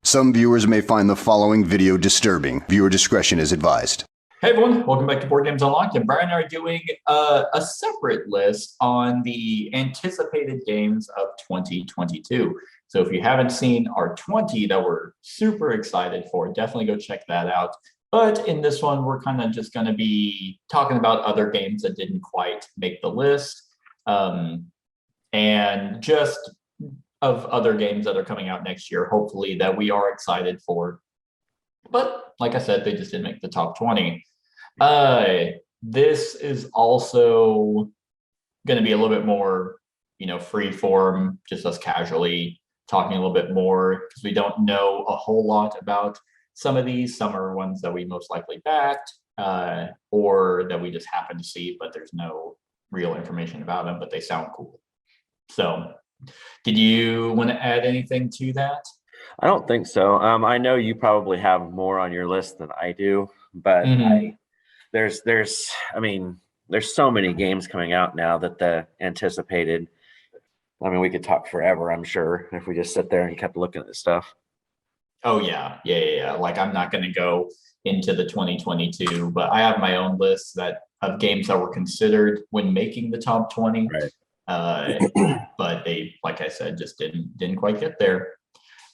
Some viewers may find the following video disturbing. Viewer discretion is advised. Hey everyone, welcome back to Board Games Unlocked, and Brian and I are doing a separate list on the anticipated games of 2022. So if you haven't seen our 20 that we're super excited for, definitely go check that out. But in this one, we're kind of just going to be talking about other games that didn't quite make the list, and just of other games that are coming out next year, hopefully, that we are excited for. But like I said, they just didn't make the top 20. This is also going to be a little bit more, free form, just us casually talking a little bit more, because we don't know a whole lot about some of these. Some are ones that we most likely backed, or that we just happen to see, but there's no real information about them, but they sound cool. So did you want to add anything to that? I don't think so. I know you probably have more on your list than I do, but there's so many games coming out now that the anticipated. I mean, we could talk forever, I'm sure, if we just sit there and kept looking at this stuff. Oh yeah. Like, I'm not going to go into the 2022, but I have my own list of games that were considered when making the top 20. Right. But they, like I said, just didn't quite get there.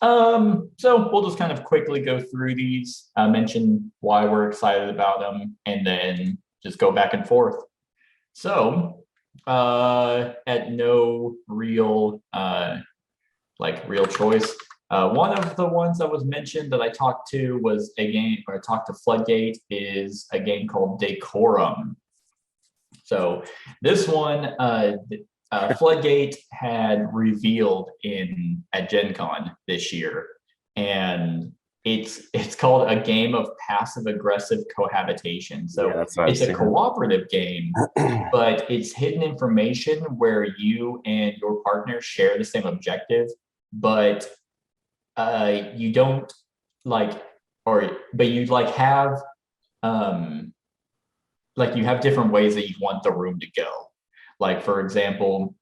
So we'll just kind of quickly go through these, mention why we're excited about them, and then just go back and forth. So, at no real, real choice, one of the ones that was mentioned that I talked to was a game, or I talked to Floodgate, is a game called Decorum. So this one, Floodgate had revealed at Gen Con this year, and it's called a game of passive aggressive cohabitation. So yeah, it's a cooperative game, but it's hidden information where you and your partner share the same objective, but you don't you have different ways that you want the room to go. Like, for example,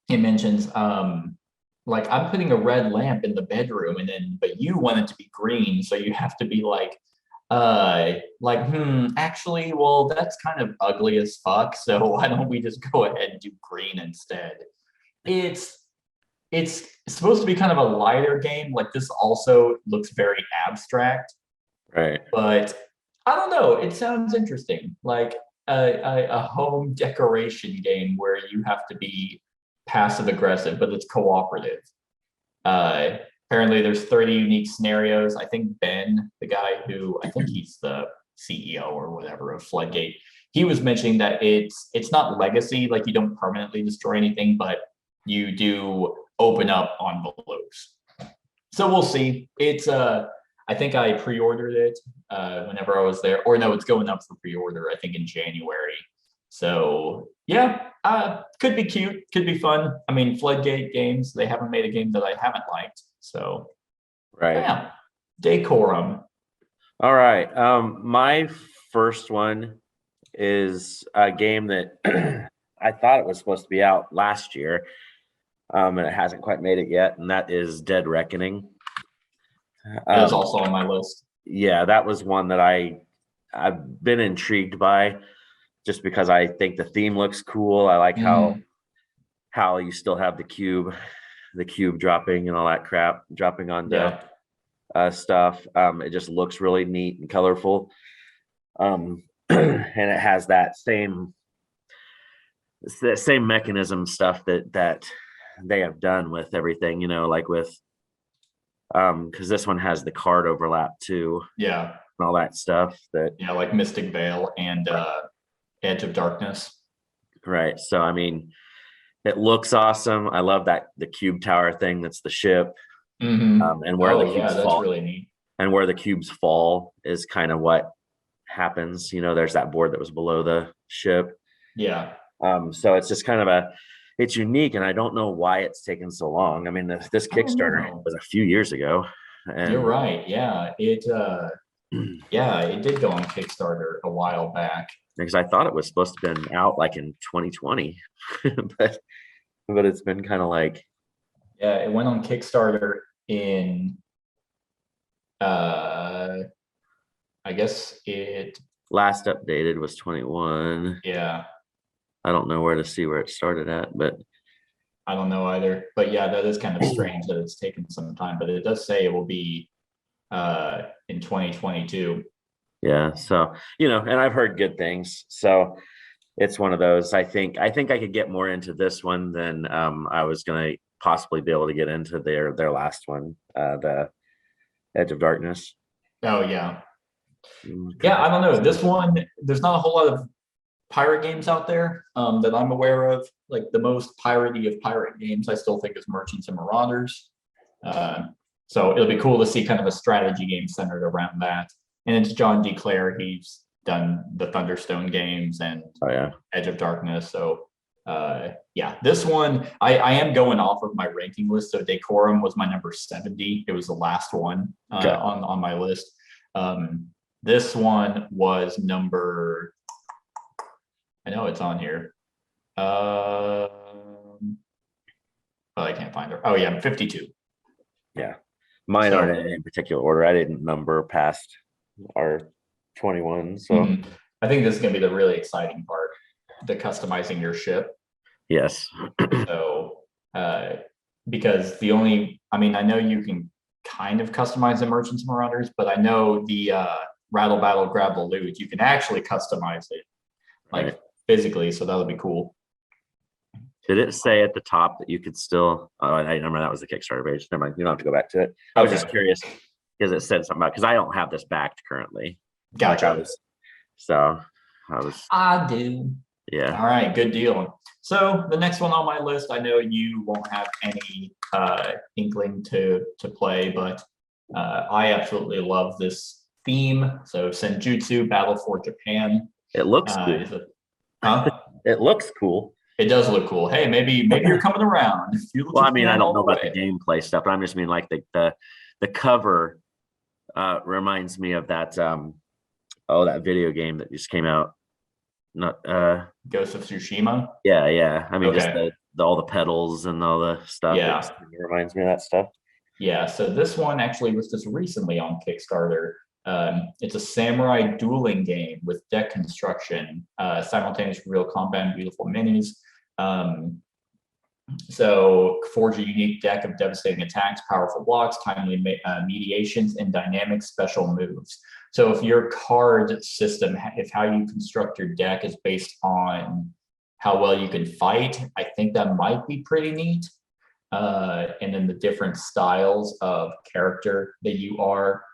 it mentions, I'm putting a red lamp in the bedroom, but you want it to be green. So you have to be actually, well, that's kind of ugly as fuck. So why don't we just go ahead and do green instead? It's supposed to be kind of a lighter game. Like, this also looks very abstract. Right. But I don't know. It sounds interesting. Like, a home decoration game where you have to be passive aggressive, but it's cooperative. Apparently there's 30 unique scenarios. I think Ben, the guy who, I think he's the CEO or whatever of Floodgate, he was mentioning that it's not legacy, like you don't permanently destroy anything, but you do open up envelopes. So we'll see. It's I think I pre-ordered it whenever I was there. Or no, it's going up for pre-order, I think, in January. So yeah, could be cute, could be fun. I mean, Floodgate games, they haven't made a game that I haven't liked. So right. Yeah, Decorum. All right. My first one is a game that I thought it was supposed to be out last year, and it hasn't quite made it yet, and that is Dead Reckoning. It was also on my list. Yeah, that was one that I've been intrigued by, just because I think the theme looks cool. I like how you still have the cube dropping and all that crap dropping onto stuff. It just looks really neat and colorful. And it has that same mechanism stuff that they have done with everything, like with because this one has the card overlap too. Yeah. And all that stuff like Mystic Veil and Edge of Darkness. Right. So I mean, it looks awesome. I love the cube tower thing. That's the ship. And where the cubes fall. Really neat. And where the cubes fall is kind of what happens. There's that board that was below the ship. Yeah. So it's just kind of it's unique, and I don't know why it's taken so long. I mean, this Kickstarter was a few years ago. And you're right. Yeah. It did go on Kickstarter a while back. Because I thought it was supposed to have been out like in 2020, but it's been kind of like. Yeah, it went on Kickstarter in I guess it. Last updated was 21. Yeah, I don't know where to see where it started at, but I don't know either. But yeah, that is kind of strange that it's taken some time. But it does say it will be in 2022. yeah. So, and I've heard good things. So it's one of those. I think I could get more into this one than I was gonna possibly be able to get into their last one, the Edge of Darkness. Oh yeah. Yeah, I don't know. This one, there's not a whole lot of pirate games out there that I'm aware of. Like the most piratey of pirate games, I still think is Merchants and Marauders. So it'll be cool to see kind of a strategy game centered around that. And it's John D. Clare. He's done the Thunderstone games and Edge of Darkness. So yeah, this one, I am going off of my ranking list. So Decorum was my number 70. It was the last one on my list. This one was number, I know it's on here. But I can't find her. Oh yeah, I'm 52. Yeah. Mine aren't in particular order. I didn't number past our 21. So I think this is gonna be the really exciting part, the customizing your ship. Yes. So because I know you can kind of customize the Merchants and Marauders, but I know the Rattle Battle Grab the Loot, you can actually customize it physically, so that'll be cool. Did it say at the top that you could still? Oh, I remember that was the Kickstarter page. Never mind. You don't have to go back to it. I was just curious because it said something about because I don't have this backed currently. Gotcha. I do. Yeah. All right. Good deal. So the next one on my list, I know you won't have any inkling to play, but I absolutely love this theme. So Senjutsu Battle for Japan. It looks cool. It looks cool. It does look cool. Hey, maybe you're coming around. Well, I mean, I don't know about the gameplay stuff, but I'm just mean like the cover reminds me of that that video game that just came out. Not Ghost of Tsushima. Yeah. I mean, just all the pedals and all the stuff. Yeah, it reminds me of that stuff. Yeah. So this one actually was just recently on Kickstarter. It's a samurai dueling game with deck construction, simultaneous real combat, and beautiful minis. So forge a unique deck of devastating attacks, powerful blocks, timely mediations, and dynamic special moves. So if your card system, if how you construct your deck is based on how well you can fight, I think that might be pretty neat. And then the different styles of character that you are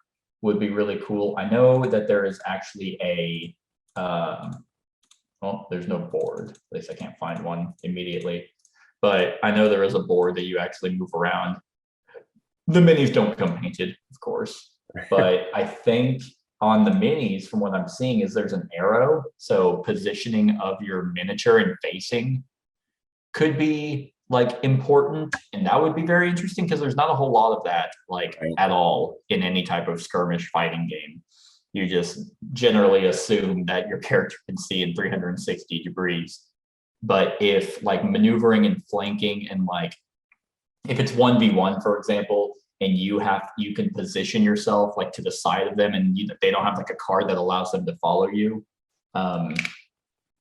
would be really cool. I know that there is actually a, well, there's no board. At least I can't find one immediately. But I know there is a board that you actually move around. The minis don't come painted, of course. But I think on the minis, from what I'm seeing, is there's an arrow. So positioning of your miniature and facing could be important, and that would be very interesting because there's not a whole lot of that at all in any type of skirmish fighting game. You just generally assume that your character can see in 360 degrees. But if maneuvering and flanking and if it's 1v1, for example, and you can position yourself to the side of them and they don't have a card that allows them to follow you,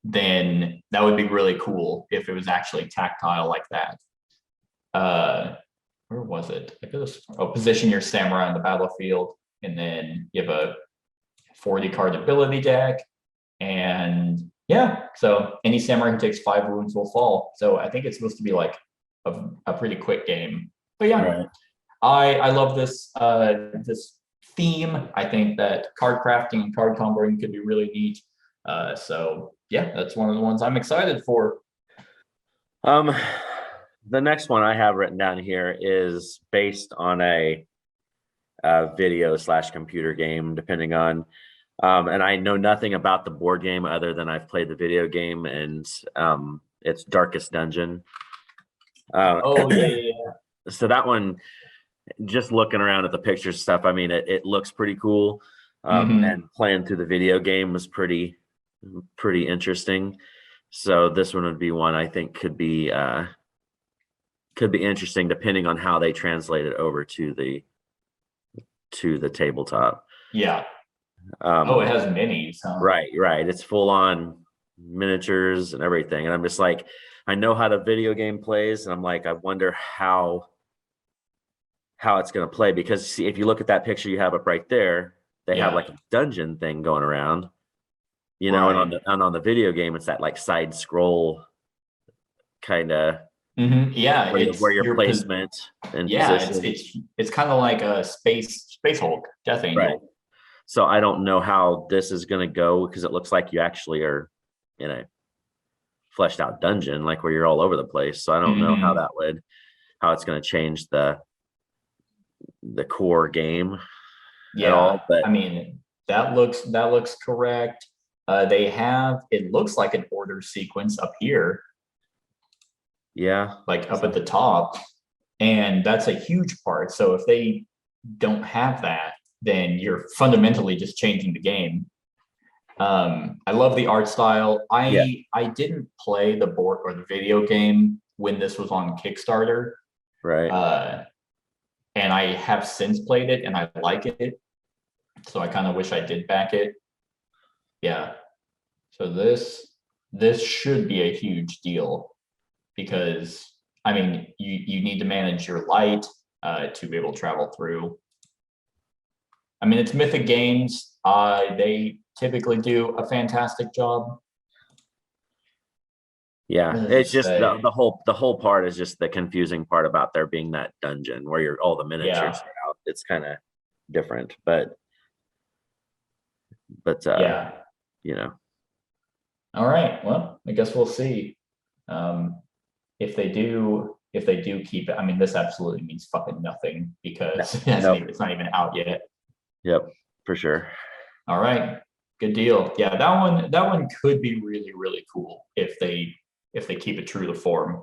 then that would be really cool if it was actually tactile like that. Where was it? Position your samurai on the battlefield, and then you have a 40 card ability deck, and yeah, so any samurai who takes 5 wounds will fall. So I think it's supposed to be a pretty quick game. But yeah, right. I love this this theme. I think that card crafting and card comboing could be really neat. So yeah, that's one of the ones I'm excited for. The next one I have written down here is based on a video / computer game, depending on. And I know nothing about the board game other than I've played the video game, and it's Darkest Dungeon. Yeah. So that one, just looking around at the pictures stuff, I mean, it looks pretty cool. And playing through the video game was pretty interesting. So this one would be one I think could be interesting depending on how they translate it over to to the tabletop. Yeah. It has minis, huh? Right. It's full on miniatures and everything. And I'm just like, I know how the video game plays, and I'm like, I wonder how it's going to play, because see, if you look at that picture you have up right there, they have like a dungeon thing going around, you know, and on the video game, it's that like side scroll kind of, yeah, where your placement and position. it's kind of like a space Hulk, Death Angel. Right. So I don't know how this is going to go, because it looks like you actually are in a fleshed out dungeon, like where you're all over the place. So I don't know how it's going to change the core game at all. But I mean, that looks correct. They have, it looks like an order sequence up here. Yeah. Like up at the top. And that's a huge part. So if they don't have that, then you're fundamentally just changing the game. I love the art style. I didn't play the board or the video game when this was on Kickstarter. Right. And I have since played it and I like it. So I kind of wish I did back it. Yeah. So this should be a huge deal, because I mean, you need to manage your light to be able to travel through. I mean, it's Mythic Games. They typically do a fantastic job. Yeah, it's just the whole part is just the confusing part about there being that dungeon where all the miniatures are out. It's kind of different, but you know. All right. Well, I guess we'll see. If they do keep it. I mean, this absolutely means fucking nothing, because it's not even out yet. Yep, for sure. All right, good deal. Yeah, that one could be really, really cool if they keep it true to form.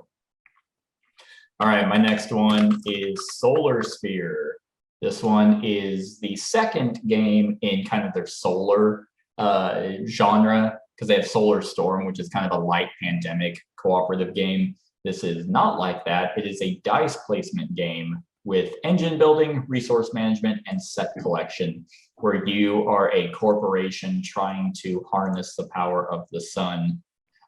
All right, my next one is Solar Sphere. This one is the second game in kind of their solar genre, because they have Solar Storm, which is kind of a light pandemic cooperative game. This is not like that. It is a dice placement game with engine building, resource management, and set collection, where you are a corporation trying to harness the power of the sun.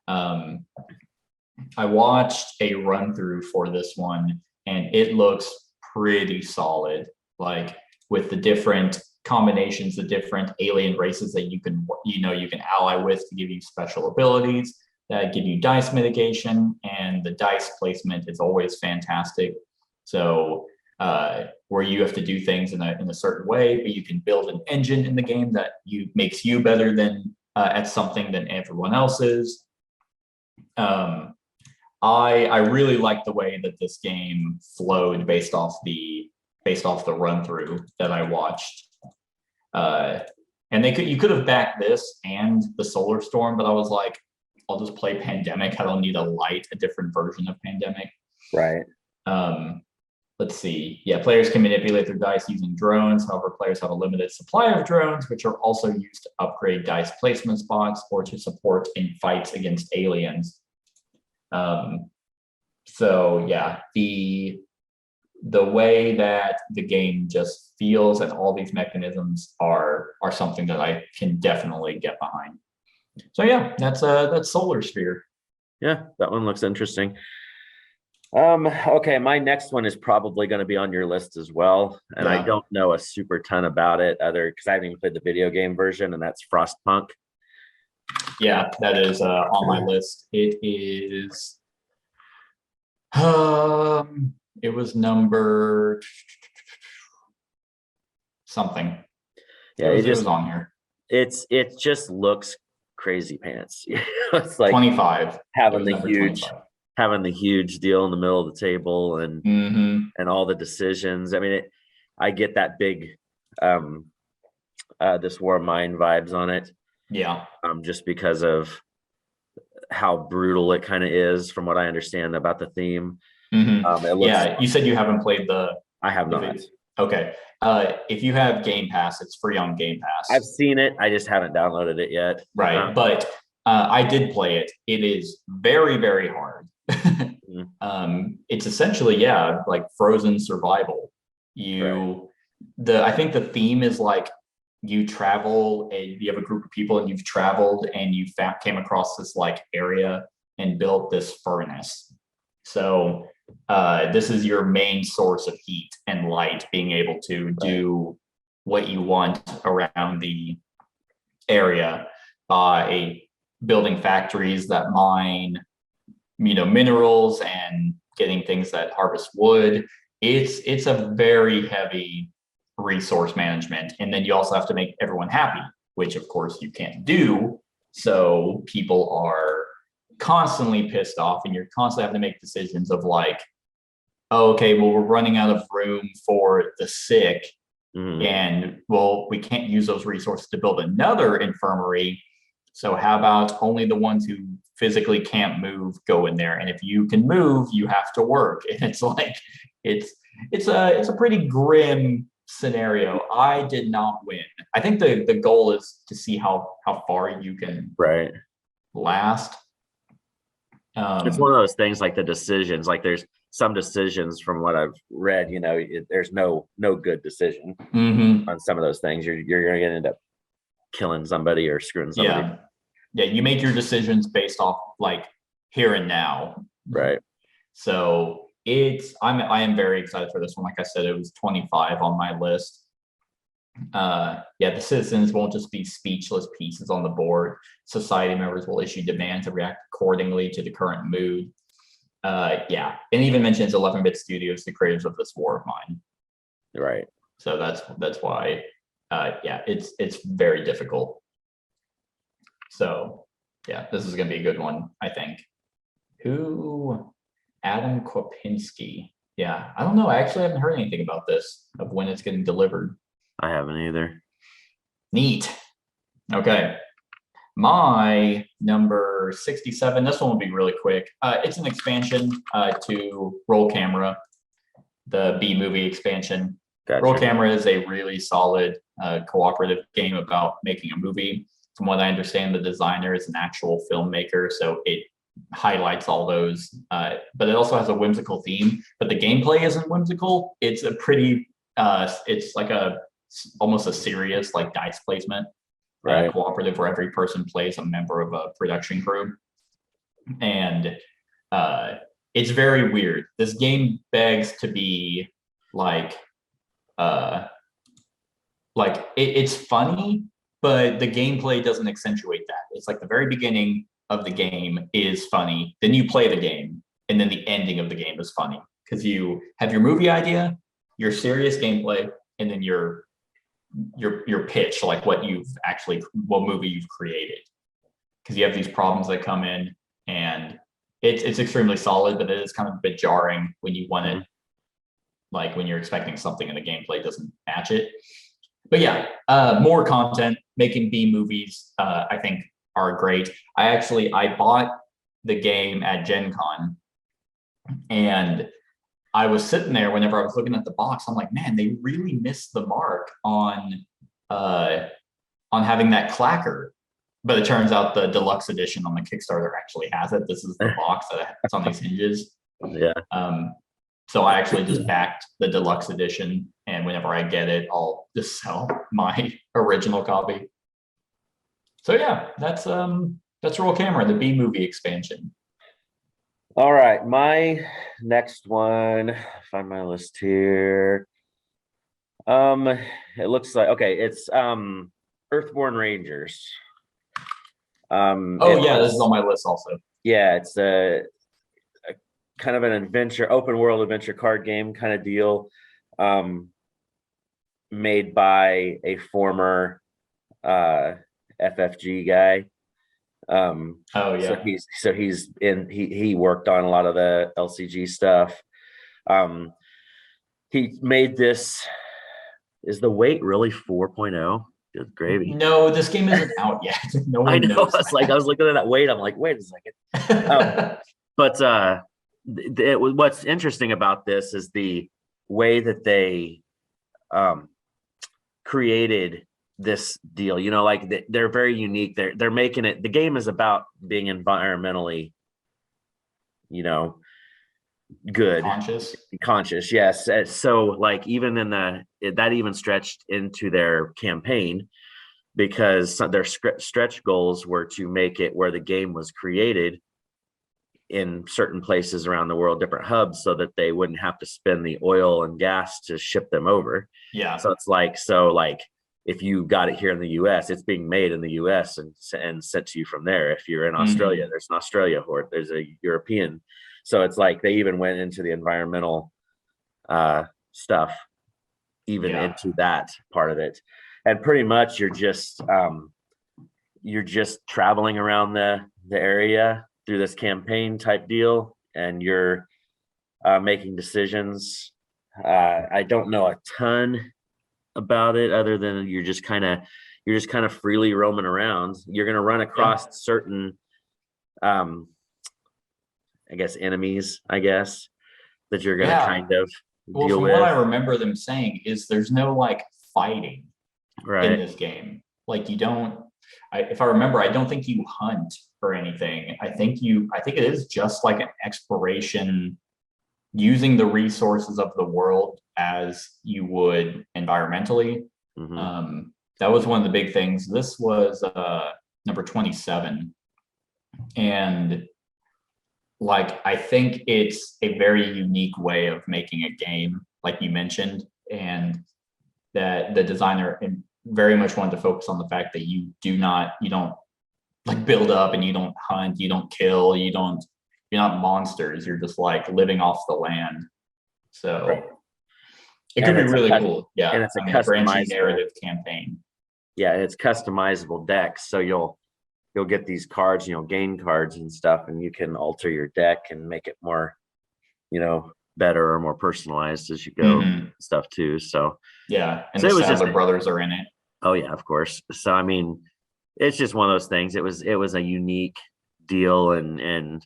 I watched a run through for this one, and it looks pretty solid, like with the different combinations, the different alien races that you can ally with to give you special abilities that give you dice mitigation, and the dice placement is always fantastic. So where you have to do things in a certain way, but you can build an engine in the game that makes you better than at something than everyone else is. I really like the way that this game flowed based off the run through that I watched. And you could have backed this and the Solar Storm, but I was like, I'll just play Pandemic. I don't need a different version of Pandemic. Right. Let's see. Yeah, players can manipulate their dice using drones. However, players have a limited supply of drones, which are also used to upgrade dice placement spots or to support in fights against aliens. So yeah, the way that the game just feels and all these mechanisms are something that I can definitely get behind. So yeah, that's Solar Sphere. Yeah, that one looks interesting. Okay, my next one is probably going to be on your list as well, and I don't know a super ton about it because I haven't even played the video game version, and that's Frostpunk. Yeah, that is on my list. It is. It was number something. Yeah, it was on here. It just looks crazy pants. It's like 25. Having the huge deal in the middle of the table and and all the decisions. I mean, I get that big this War of Mine vibes on it. Yeah. Just because of how brutal it kind of is, from what I understand about the theme. You said you haven't played I have not. Okay. If you have Game Pass, it's free on Game Pass. I've seen it. I just haven't downloaded it yet. Right. But I did play it. It is very, very hard. It's essentially, like Frozen survival. You I think the theme is like you travel and you have a group of people and you've traveled and you came across this like area and built this furnace. So this is your main source of heat and light, being able to do what you want around the area by building factories that mine, minerals and getting things that harvest wood. It's a very heavy resource management. And then you also have to make everyone happy, which of course you can't do. So people are constantly pissed off and you're constantly having to make decisions of like, oh, okay, well, we're running out of room for the sick. And well, we can't use those resources to build another infirmary. So how about only the ones who physically can't move go in there? And if you can move, you have to work. And it's like, it's a pretty grim scenario. I did not win. I think the goal is to see how far you can last. It's one of those things like the decisions, like there's some decisions from what I've read, there's no good decision on some of those things. You're going to end up killing somebody or screwing somebody. Yeah. You make your decisions based off like here and now. Right. So I am very excited for this one. Like I said, it was 25 on my list. The citizens won't just be speechless pieces on the board. Society members will issue demands and react accordingly to the current mood. And even mentions 11-bit studios, the creators of this war of mine. Right. So that's why it's very difficult. So this is gonna be a good one, I think. Adam Kopinski. Yeah, I don't know. I actually haven't heard anything about this, of when it's getting delivered. I haven't either. Neat. Okay. My number 67, this one will be really quick. It's an expansion to Roll Camera, the B-movie expansion. Gotcha. Roll Camera is a really solid cooperative game about making a movie. From what I understand, the designer is an actual filmmaker, so it highlights all those, but it also has a whimsical theme. But the gameplay isn't whimsical. It's a pretty, it's like almost a serious like dice placement. Cooperative where every person plays a member of a production crew. And it's very weird. This game begs to be like it's funny, but the gameplay doesn't accentuate that. It's like the very beginning of the game is funny, then you play the game, and then the ending of the game is funny. Because you have your movie idea, your serious gameplay, and then your pitch, like what movie you've created. Because you have these problems that come in, and it's extremely solid, but it is kind of a bit jarring when you want it, like when you're expecting something and the gameplay doesn't match it. But more content, making B movies, I think are great. I bought the game at Gen Con, and I was sitting there whenever I was looking at the box, I'm like, man, they really missed the mark on having that clacker. But it turns out the deluxe edition on the Kickstarter actually has it. This is the box that's on these hinges. Yeah. So I actually just backed the deluxe edition, and whenever I get it, I'll just sell my original copy. So that's Roll Camera, the B movie expansion. All right, my next one, find my list here. It looks like, it's Earthborn Rangers. This is on my list also. Yeah, it's a kind of an adventure, open world adventure card game kind of deal, made by a former FFG guy. He worked on a lot of the LCG stuff. He made this. Is the weight really 4.0? Good gravy. No, this game isn't out yet. No one knows. I was looking at that weight. I'm like, wait a second. But what's interesting about this is the way that they created this deal. They're very unique. They're making it. The game is about being environmentally, good, Conscious. conscious. Yes. So like even that even stretched into their campaign, because their stretch goals were to make it where the game was created in certain places around the world, different hubs, so that they wouldn't have to spend the oil and gas to ship them over. Yeah. So it's like, if you got it here in the US, it's being made in the US and sent to you from there. If you're in Australia, there's an Australia horde, there's a European. So it's like they even went into the environmental stuff, even into that part of it. And pretty much you're just traveling around the area through this campaign type deal, and you're making decisions. I don't know a ton about it other than you're just kind of freely roaming around. You're going to run across certain I guess enemies, that you're going to kind of deal with. What I remember them saying is there's no like fighting in this game. Like you don't, if I remember, I don't think you hunt or anything. I think it is just like an exploration, using the resources of the world as you would environmentally. That was one of the big things. This was number 27. And like, I think it's a very unique way of making a game, like you mentioned, and that the designer very much wanted to focus on the fact that you don't like build up, and you don't hunt, you don't kill, you're not monsters, you're just like living off the land. So it could be really cool. Yeah. And it's a branching narrative campaign. Yeah, it's customizable decks. So you'll get these cards, gain cards and stuff, and you can alter your deck and make it more, better or more personalized as you go, stuff too. So yeah, and so the Sadler brothers are in it. Oh yeah, of course. So I mean, it's just one of those things. It was a unique deal, and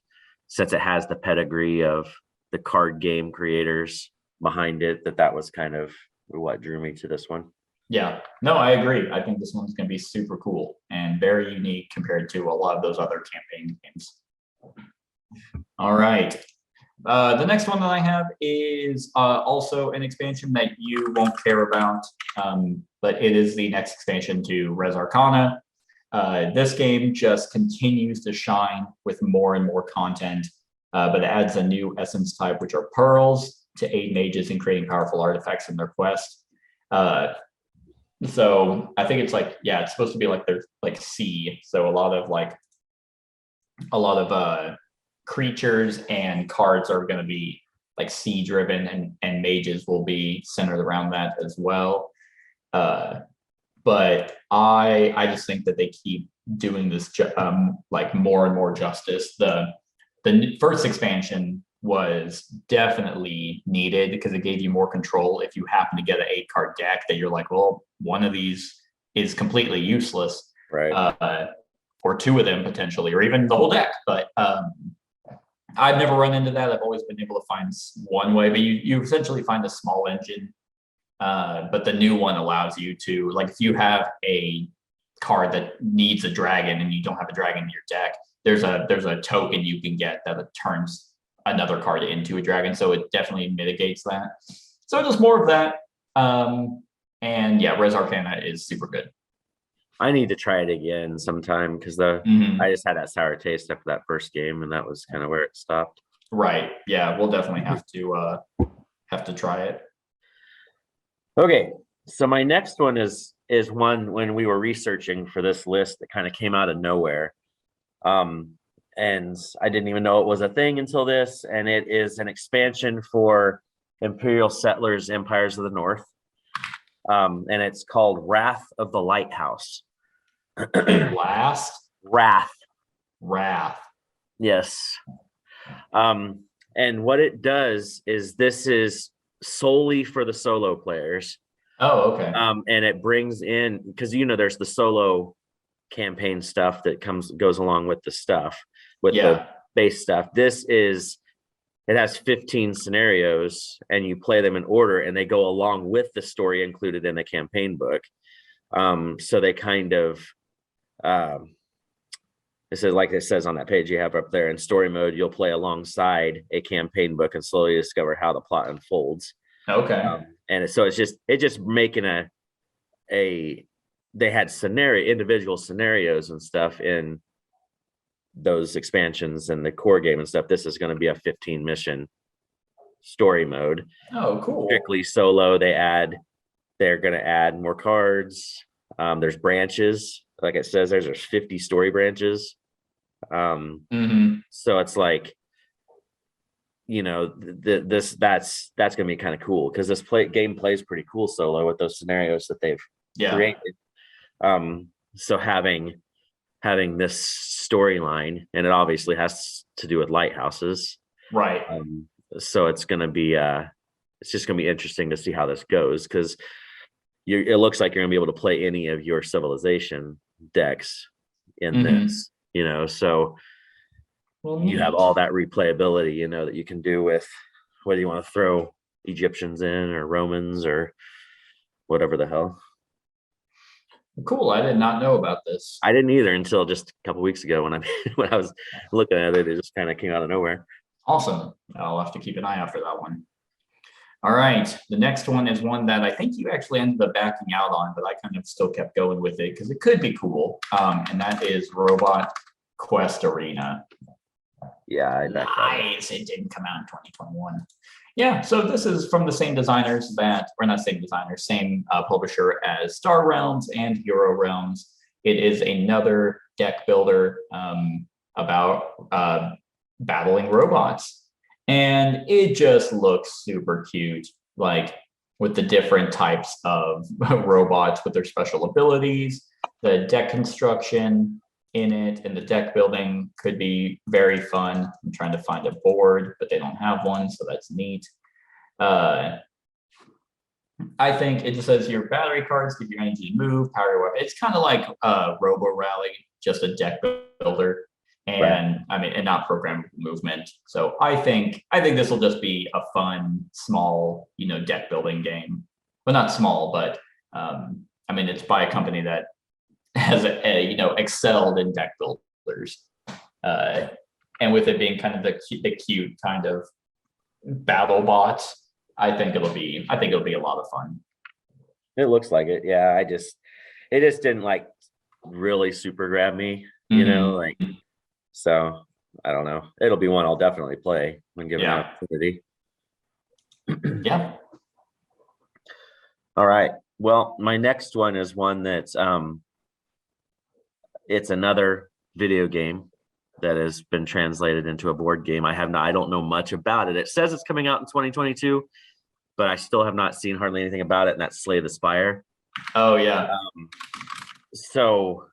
since it has the pedigree of the card game creators behind it, that was kind of what drew me to this one. Yeah, no, I agree. I think this one's going to be super cool and very unique compared to a lot of those other campaign games. All right. The next one that I have is also an expansion that you won't care about, but it is the next expansion to Res Arcana. This game just continues to shine with more and more content, but it adds a new essence type, which are pearls, to aid mages in creating powerful artifacts in their quest. So I think it's like, yeah, it's supposed to be like there's like sea. So a lot of creatures and cards are going to be like sea driven, and mages will be centered around that as well. But I just think that they keep doing this like more and more justice. The first expansion was definitely needed because it gave you more control. If you happen to get an 8-card deck that you're like, well, one of these is completely useless, right? Or 2 of them potentially, or even the whole deck. But I've never run into that. I've always been able to find one way, but you essentially find a small engine. But the new one allows you to, like, if you have a card that needs a dragon and you don't have a dragon in your deck, there's a token you can get that turns another card into a dragon. So it definitely mitigates that. So just more of that. And yeah, Res Arcana is super good. I need to try it again sometime because I just had that sour taste after that first game, and that was kind of where it stopped. Right. Yeah, we'll definitely have to try it. Okay, so my next one is one when we were researching for this list that kind of came out of nowhere. And I didn't even know it was a thing until this, and it is an expansion for Imperial Settlers Empires of the North. And it's called Wrath of the Lighthouse. Wrath. Yes. And what it does is this is solely for the solo players. Oh, okay. And it brings in, because there's the solo campaign stuff that goes along with the stuff, with the base stuff. It has 15 scenarios, and you play them in order, and they go along with the story included in the campaign book. So they kind of it says, like it says on that page you have up there, in story mode, you'll play alongside a campaign book and slowly discover how the plot unfolds. Okay. And so it's just making they had individual scenarios and stuff in those expansions and the core game and stuff. This is going to be a 15 mission story mode. Oh, cool. Strictly solo. They're going to add more cards. There's branches, like it says there's 50 story branches. So it's like, that's going to be kind of cool because this game plays pretty cool solo with those scenarios that they've created. So having this storyline, and it obviously has to do with lighthouses, right? So it's going to be it's just going to be interesting to see how this goes, because it looks like you're going to be able to play any of your civilization decks in this, so you have all that replayability, that you can do with whether you want to throw Egyptians in or Romans or whatever the hell. Cool. I did not know about this. I didn't either until just a couple weeks ago when I was looking at it. It just kind of came out of nowhere. Awesome. I'll have to keep an eye out for that one. All right. The next one is one that I think you actually ended up backing out on, but I kind of still kept going with it because it could be cool. And that is Robot Quest Arena. Yeah, nice. It didn't come out in 2021. Yeah, so this is from the same designers same publisher as Star Realms and Hero Realms. It is another deck builder about battling robots. And it just looks super cute, like with the different types of robots with their special abilities, the deck construction in it, and the deck building could be very fun. I'm trying to find a board, but they don't have one, so that's neat. I think it just says your battery cards give your energy to move, power your weapon. It's kind of like Robo Rally, just a deck builder, and and not programmable movement. So I think this will just be a fun, small, deck building game. Well, not small, but it's by a company that has excelled in deck builders, and with it being kind of the cute kind of battle bots, I think it'll be a lot of fun. It looks like it. Yeah, it just didn't like really super grab me, so I don't know. It'll be one I'll definitely play when given an opportunity. Yeah. All right. Well, my next one is one that's it's another video game that has been translated into a board game. I don't know much about it. It says it's coming out in 2022, but I still have not seen hardly anything about it, and that's Slay the Spire. Oh yeah. So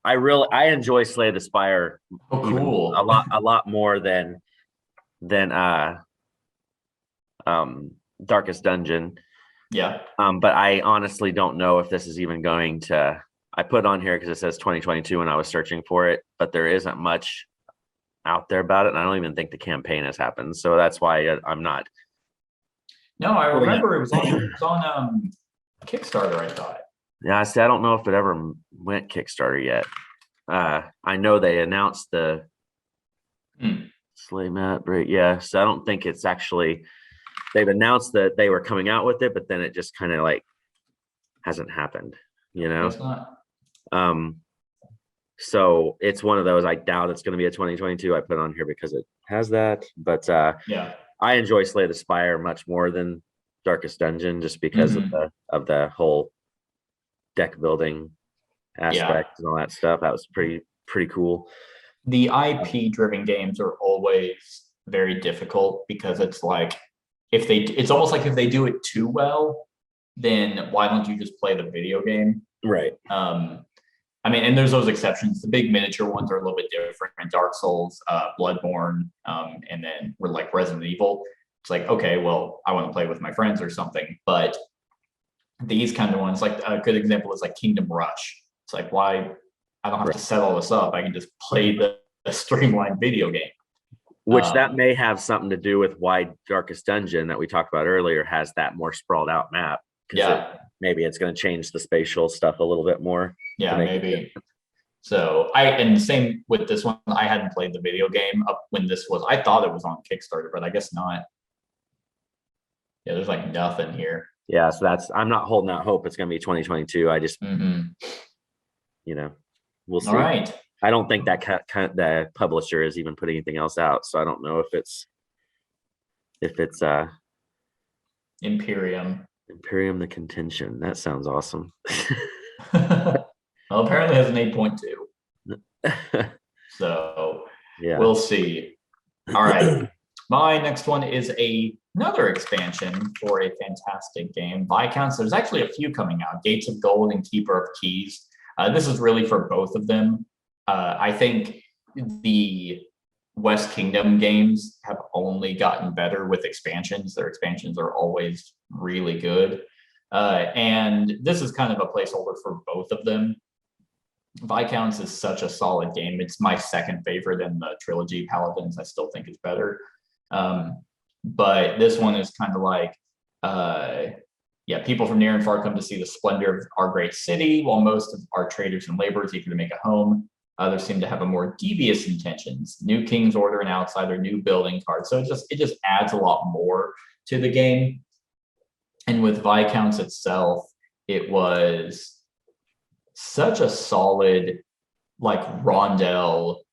I enjoy Slay the Spire cool. a lot more than Darkest Dungeon. Yeah. But I honestly don't know if this is even going to. I put on here because it says 2022 when I was searching for it, but there isn't much out there about it, and I don't even think the campaign has happened. So that's why I'm not. No, I remember it was on Kickstarter, I thought. Yeah, see, I don't know if it ever went Kickstarter yet. I know they announced the Slay map, right? Yeah, so I don't think it's actually. They've announced that they were coming out with it, but then it just kind of like hasn't happened, It's not. So it's one of those. I doubt it's going to be a 2022. I put on here because it has that, but yeah, I enjoy Slay the Spire much more than Darkest Dungeon just because of the whole deck building aspect and all that stuff. That was pretty cool. The IP driven games are always very difficult because it's like it's almost like if they do it too well, then why don't you just play the video game? Right. And there's those exceptions. The big miniature ones are a little bit different. Dark Souls, Bloodborne, and then we're like Resident Evil. It's like, okay, well, I want to play with my friends or something. But these kind of ones, like a good example is like Kingdom Rush. It's like, why? I don't have to set all this up. I can just play the streamlined video game. Which that may have something to do with why Darkest Dungeon that we talked about earlier has that more sprawled out map. Yeah. Maybe it's going to change the spatial stuff a little bit more. Yeah, maybe. So and same with this one. I hadn't played the video game up when this was. I thought it was on Kickstarter, but I guess not. Yeah, there's like nothing here. Yeah, so I'm not holding out hope it's going to be 2022. I just, Mm-hmm. We'll see. All right. I don't think that the publisher is even putting anything else out, so I don't know if it's Imperium the Contention. That sounds awesome. well, apparently it has an 8.2. So yeah, we'll see. All right. My next one is another expansion for a fantastic game, Viscounts. There's actually a few coming out, Gates of Gold and Keeper of Keys. This is really for both of them. I think the West Kingdom games have only gotten better with expansions. Their expansions are always really good. And this is kind of a placeholder for both of them. Viscounts is such a solid game. It's my second favorite in the trilogy. Paladins, I still think is better. But this one is kind of like, people from near and far come to see the splendor of our great city, while most of our traders and laborers eager to make a home. Others seem to have a more devious intentions. New King's Order and Outsider, new building cards. So it just adds a lot more to the game. And with Viscounts itself, it was such a solid, like, rondel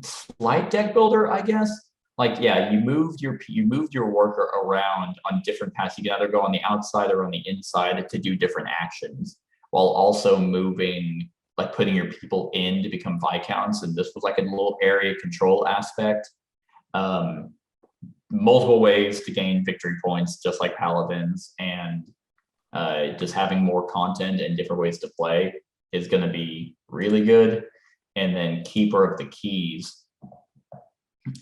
slight deck builder, I guess. Like, yeah, you moved your worker around on different paths. You can either go on the outside or on the inside to do different actions, while also moving, like putting your people in to become Viscounts. And this was like a little area control aspect. Multiple ways to gain victory points, just like Paladins, and just having more content and different ways to play is going to be really good. And then Keeper of the Keys.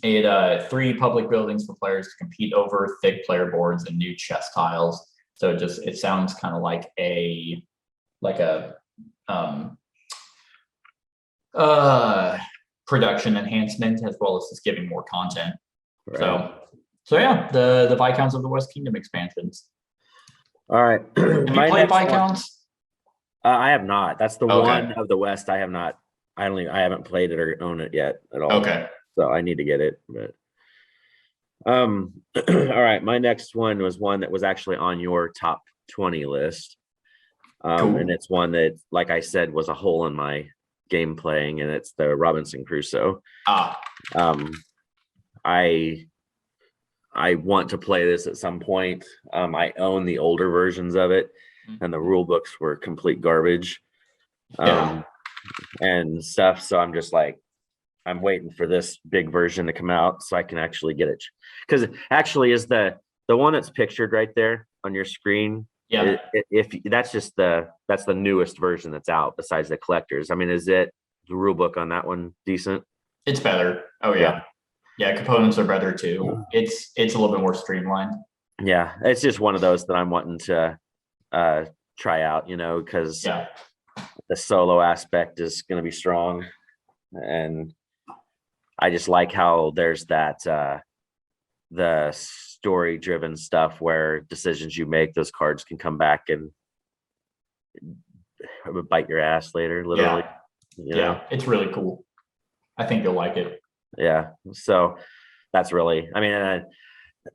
It 3 public buildings for players to compete over, thick player boards, and new chess tiles. So it sounds kind of like a production enhancement, as well as just giving more content. Right. So yeah, the Viscounts of the West Kingdom expansions. All right. Have you played Viscounts? I have not. That's the one of the West I have not. I haven't played it or own it yet at all. Okay. So I need to get it. But all right. My next one was one that was actually on your top 20 list. Cool. And it's one that, like I said, was a hole in my game playing, and it's the Robinson Crusoe. I want to play this at some point. I own the older versions of it, and the rule books were complete garbage. And stuff. So I'm just like, I'm waiting for this big version to come out so I can actually get it. Because it actually is the one that's pictured right there on your screen. Yeah. If that's that's the newest version that's out besides the collectors. I mean, is the rule book on that one decent? It's better. Oh yeah. Yeah, components are better too. It's a little bit more streamlined. Yeah, it's just one of those that I'm wanting to try out, because the solo aspect is going to be strong, and I just like how there's that the story driven stuff where decisions you make, those cards can come back and bite your ass later, literally. Yeah, it's really cool. I think you'll like it. Yeah, so that's really, I mean,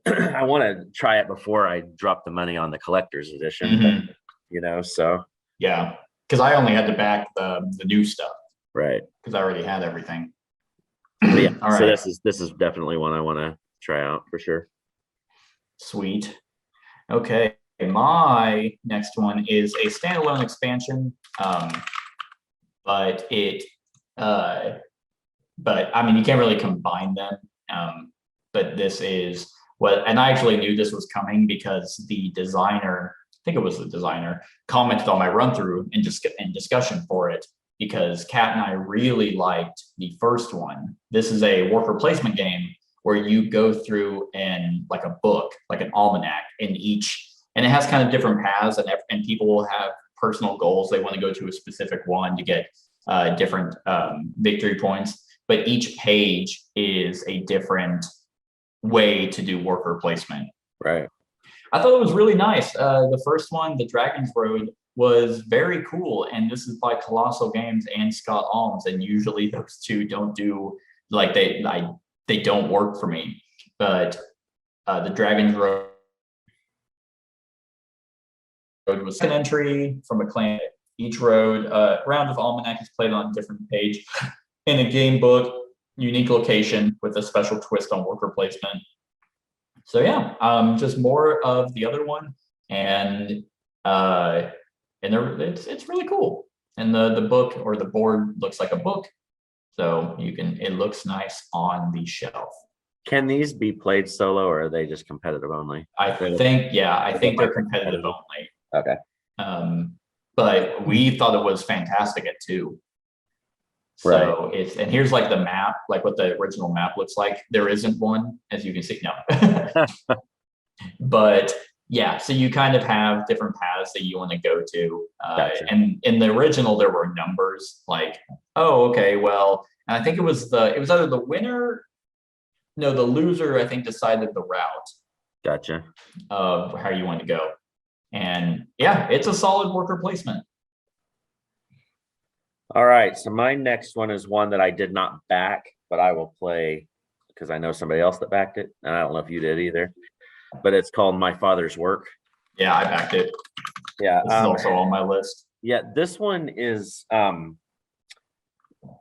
I want to try it before I drop the money on the collector's edition, so. Yeah, because I only had to back the new stuff. Right. Because I already had everything. Yeah, all right. So this is definitely one I want to try out for sure. Sweet. Okay, my next one is a standalone expansion, but I mean, you can't really combine them. But this is and I actually knew this was coming because the designer, I think it was the designer, commented on my run through and discussion for it, because Kat and I really liked the first one. This is a worker placement game where you go through and like a book, like an almanac, and it has kind of different paths, and people will have personal goals. They want to go to a specific one to get different victory points. But each page is a different way to do worker placement. Right. I thought it was really nice. The first one, the Dragon's Road, was very cool. And this is by Colossal Games and Scott Alms. And usually those two don't do, like, they don't work for me. But the Dragon's Road was an entry from a clan. Each round of Almanac is played on a different page in a game book, unique location with a special twist on worker placement. So yeah, just more of the other one, and it's really cool. And the book or the board looks like a book, so it looks nice on the shelf. Can these be played solo, or are they just competitive only? I think they're competitive only. Okay. But we thought it was fantastic at 2. So and here's like the map, like what the original map looks like. There isn't one, as you can see. No. But yeah, so you kind of have different paths that you want to go to. Gotcha. And in the original, there were numbers like, oh, okay, well, and I think it was either the winner, no, the loser, I think, decided the route. Gotcha. Of how you want to go. And yeah, it's a solid worker placement. All right, so my next one is one that I did not back, but I will play because I know somebody else that backed it, and I don't know if you did either. But it's called My Father's Work. Yeah, I backed it. Yeah, this is also on my list. Yeah, this one is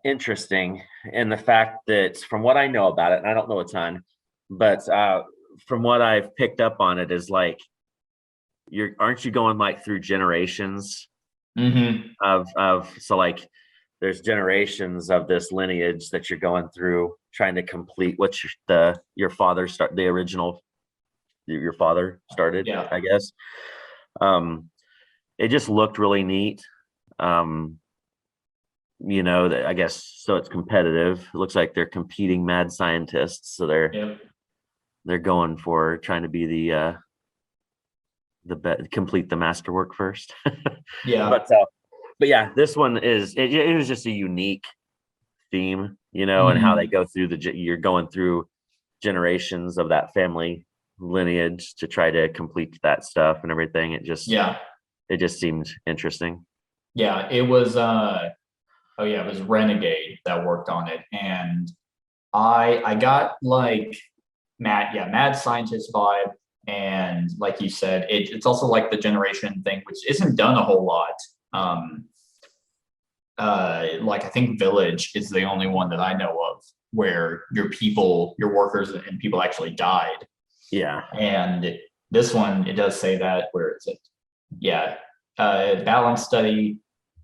interesting in the fact that, from what I know about it, and I don't know a ton, but from what I've picked up on it, is like aren't you going like through generations of so like there's generations of this lineage that you're going through trying to complete what your father your father started. Yeah, I guess. It just looked really neat. You know, that I guess so it's competitive. It looks like they're competing mad scientists, so they're going for trying to be the complete the masterwork first. Yeah. But yeah, this one it was just a unique theme, you know, and how they go through you're going through generations of that family lineage to try to complete that stuff and everything. It just seemed interesting. Yeah, it was it was Renegade that worked on it, and I got like mad scientist vibe. And like you said, it's also like the generation thing, which isn't done a whole lot. Like I think Village is the only one that I know of where your workers and people actually died. Yeah. And this one, it does say that. Where is it? Yeah. Balanced study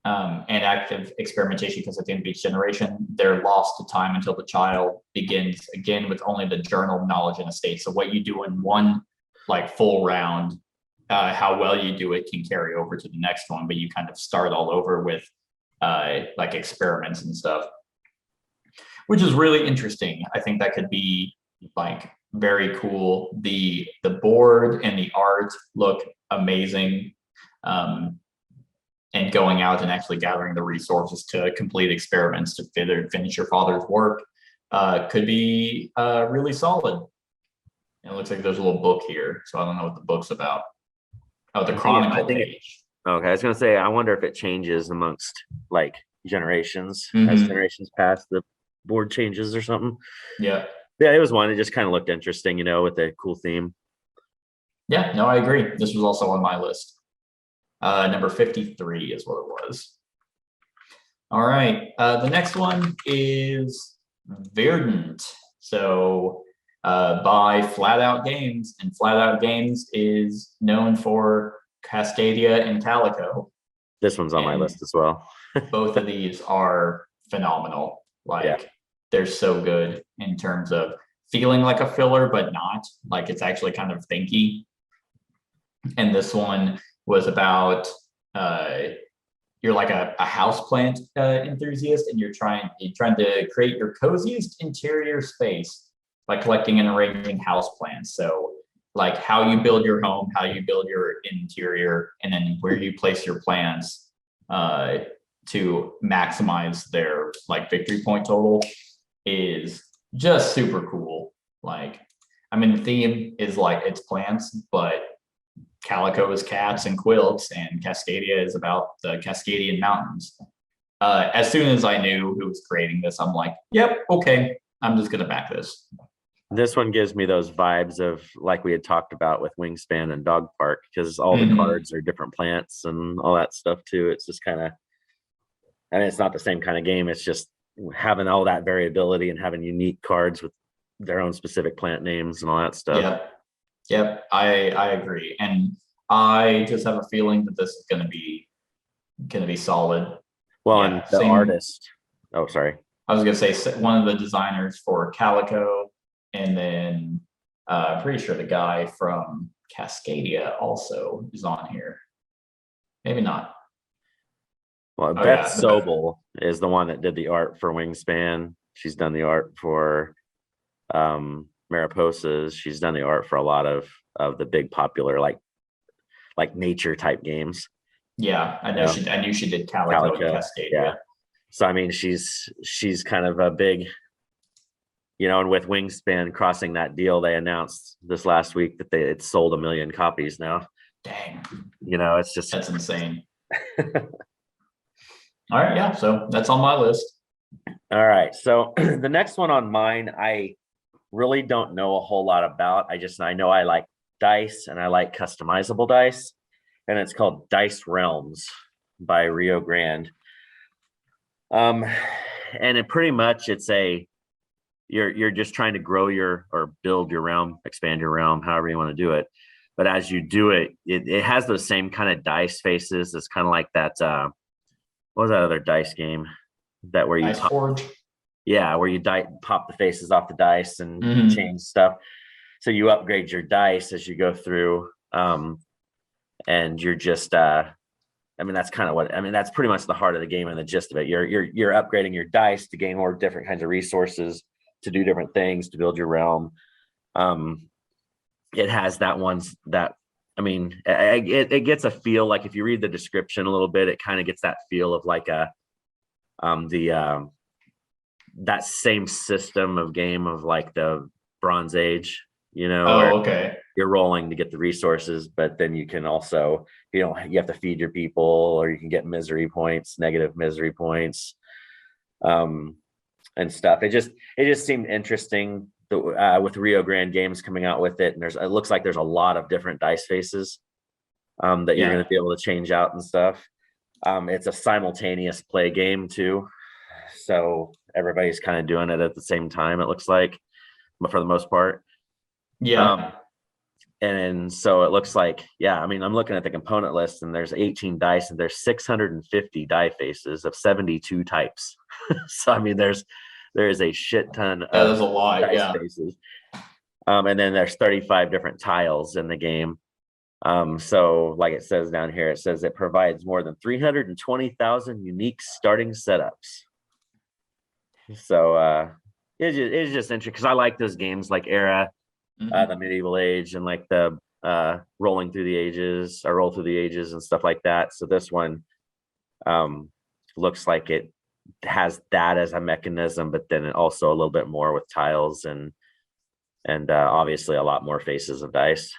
and active experimentation, because at the end of each generation, they're lost to time until the child begins again with only the journal knowledge in a state. So what you do in one like full round, how well you do it can carry over to the next one, but you kind of start all over with like experiments and stuff, which is really interesting. I think that could be like very cool. The board and the art look amazing. And going out and actually gathering the resources to complete experiments to finish your father's work could be really solid. And it looks like there's a little book here, so I don't know what the book's about. Oh, the Chronicle page. Okay, I was gonna say, I wonder if it changes amongst like generations as generations pass. The board changes or something. Yeah, it was one. It just kind of looked interesting, you know, with a cool theme. Yeah, no, I agree. This was also on my list. Number 53 is what it was. All right, the next one is Verdant. So by Flat Out Games, and Flat Out Games is known for Cascadia and Calico. This one's on my list as well. Both of these are phenomenal. Like they're so good in terms of feeling like a filler, but not. Like it's actually kind of thinky. And this one was about you're like a houseplant enthusiast, and you're trying to create your coziest interior space by collecting and arranging houseplants. So like how you build your home, how you build your interior, and then where you place your plants to maximize their like victory point total is just super cool. Like, I mean, the theme is like it's plants, but Calico is cats and quilts, and Cascadia is about the Cascadian Mountains. As soon as I knew who was creating this, I'm like, yep, okay, I'm just gonna back this. This one gives me those vibes of like we had talked about with Wingspan and Dog Park, because all the cards are different plants and all that stuff too. It's just kind of, and it's not the same kind of game. It's just having all that variability and having unique cards with their own specific plant names and all that stuff. Yep, I agree, and I just have a feeling that this is gonna be solid. Well, and the artist. Oh, sorry. I was gonna say one of the designers for Calico, and then I'm pretty sure the guy from Cascadia also is on here. Maybe not. Well, Beth Sobel is the one that did the art for Wingspan. She's done the art for Mariposas. She's done the art for a lot of the big popular like nature type games. Yeah, I know. I knew she did Calico and Cascadia. Yeah. So I mean, she's kind of a big, and with Wingspan crossing that deal, they announced this last week that it sold 1 million copies now. Dang. It's just, that's insane. All right, yeah. So that's on my list. All right. So the next one on mine, I really don't know a whole lot about. I know I like dice and I like customizable dice, and it's called Dice Realms by Rio Grande. And it pretty much, it's you're just trying to grow or build your realm, expand your realm, however you want to do it. But as you do it, it has those same kind of dice faces. It's kind of like that. What was that other dice game that where you Dice Forge? Yeah, where you pop the faces off the dice and change stuff. So you upgrade your dice as you go through, and you're just. That's kind of that's pretty much the heart of the game and the gist of it. You're upgrading your dice to gain more different kinds of resources, to do different things, to build your realm. It has it gets a feel like, if you read the description a little bit, it kind of gets that feel of like that same system of game of like the Bronze Age, okay. You're rolling to get the resources, but then you can also, you have to feed your people, or you can get misery points, negative misery points, and stuff. It just seemed interesting with Rio Grande Games coming out with it, and it looks like there's a lot of different dice faces that you're going to be able to change out and stuff. It's a simultaneous play game too, so everybody's kind of doing it at the same time, it looks like, but for the most part. And so it looks like, I'm looking at the component list, and there's 18 dice, and there's 650 die faces of 72 types. So there is a shit ton of there's a lot, dice faces. And then there's 35 different tiles in the game. So like it says down here, it says it provides more than 320,000 unique starting setups. So it's just interesting, because I like those games like Era, the medieval age, and like the roll through the ages and stuff like that. So this one looks like it has that as a mechanism, but then also a little bit more with tiles and obviously a lot more faces of dice.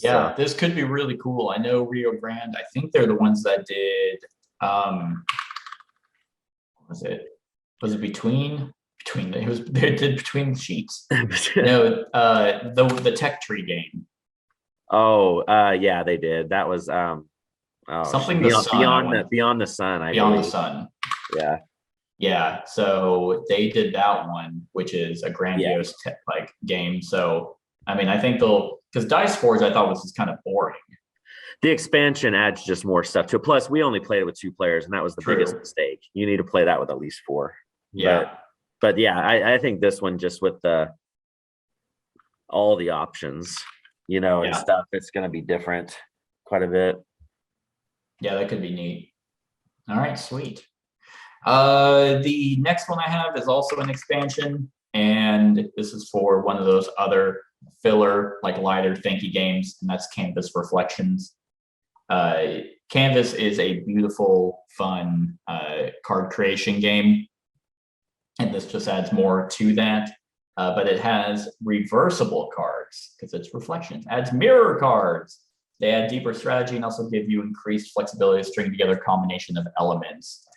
Yeah, this could be really cool. I know Rio Grande, I think they're the ones that did was it between they did Between the Sheets. No, the Tech Tree game. Yeah, they did. That was something Beyond the Sun. Beyond the Sun. Yeah. Yeah. So they did that one, which is a grandiose game. So I think because Dice Forge I thought was just kind of boring. The expansion adds just more stuff to it. Plus, we only played it with 2 players, and that was the biggest mistake. You need to play that with at least 4. Yeah. But yeah, I think this one, just with all the options, and stuff, it's going to be different quite a bit. Yeah, that could be neat. All right, sweet. The next one I have is also an expansion, and this is for one of those other filler, like lighter, thinky games, and that's Canvas Reflections. Canvas is a beautiful, fun card creation game, and this just adds more to that. but it has reversible cards because it's reflections. Adds mirror cards. They add deeper strategy and also give you increased flexibility to string together a combination of elements.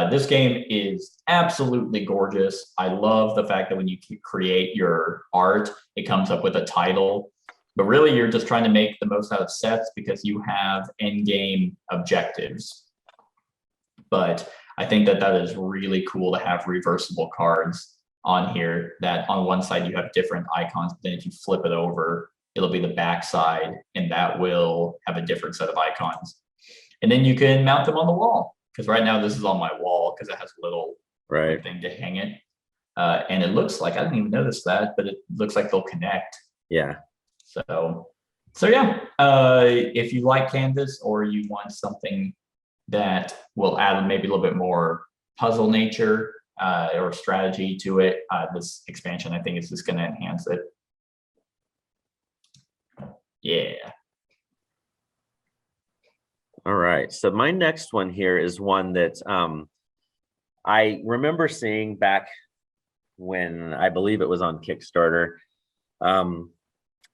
This game is absolutely gorgeous. I love the fact that when you create your art, it comes up with a title. But really, you're just trying to make the most out of sets because you have end-game objectives. But I think that is really cool to have reversible cards on here, that on one side you have different icons, but then if you flip it over, it'll be the back side, and that will have a different set of icons. And then you can mount them on the wall, because right now this is on my wall because it has a little thing to hang it. And it looks like, I didn't even notice that, but it looks like they'll connect. Yeah. So yeah, if you like Canvas or you want something that will add maybe a little bit more puzzle nature or strategy to it, this expansion, I think, is just going to enhance it. Yeah. All right. So my next one here is one that I remember seeing back when I believe it was on Kickstarter.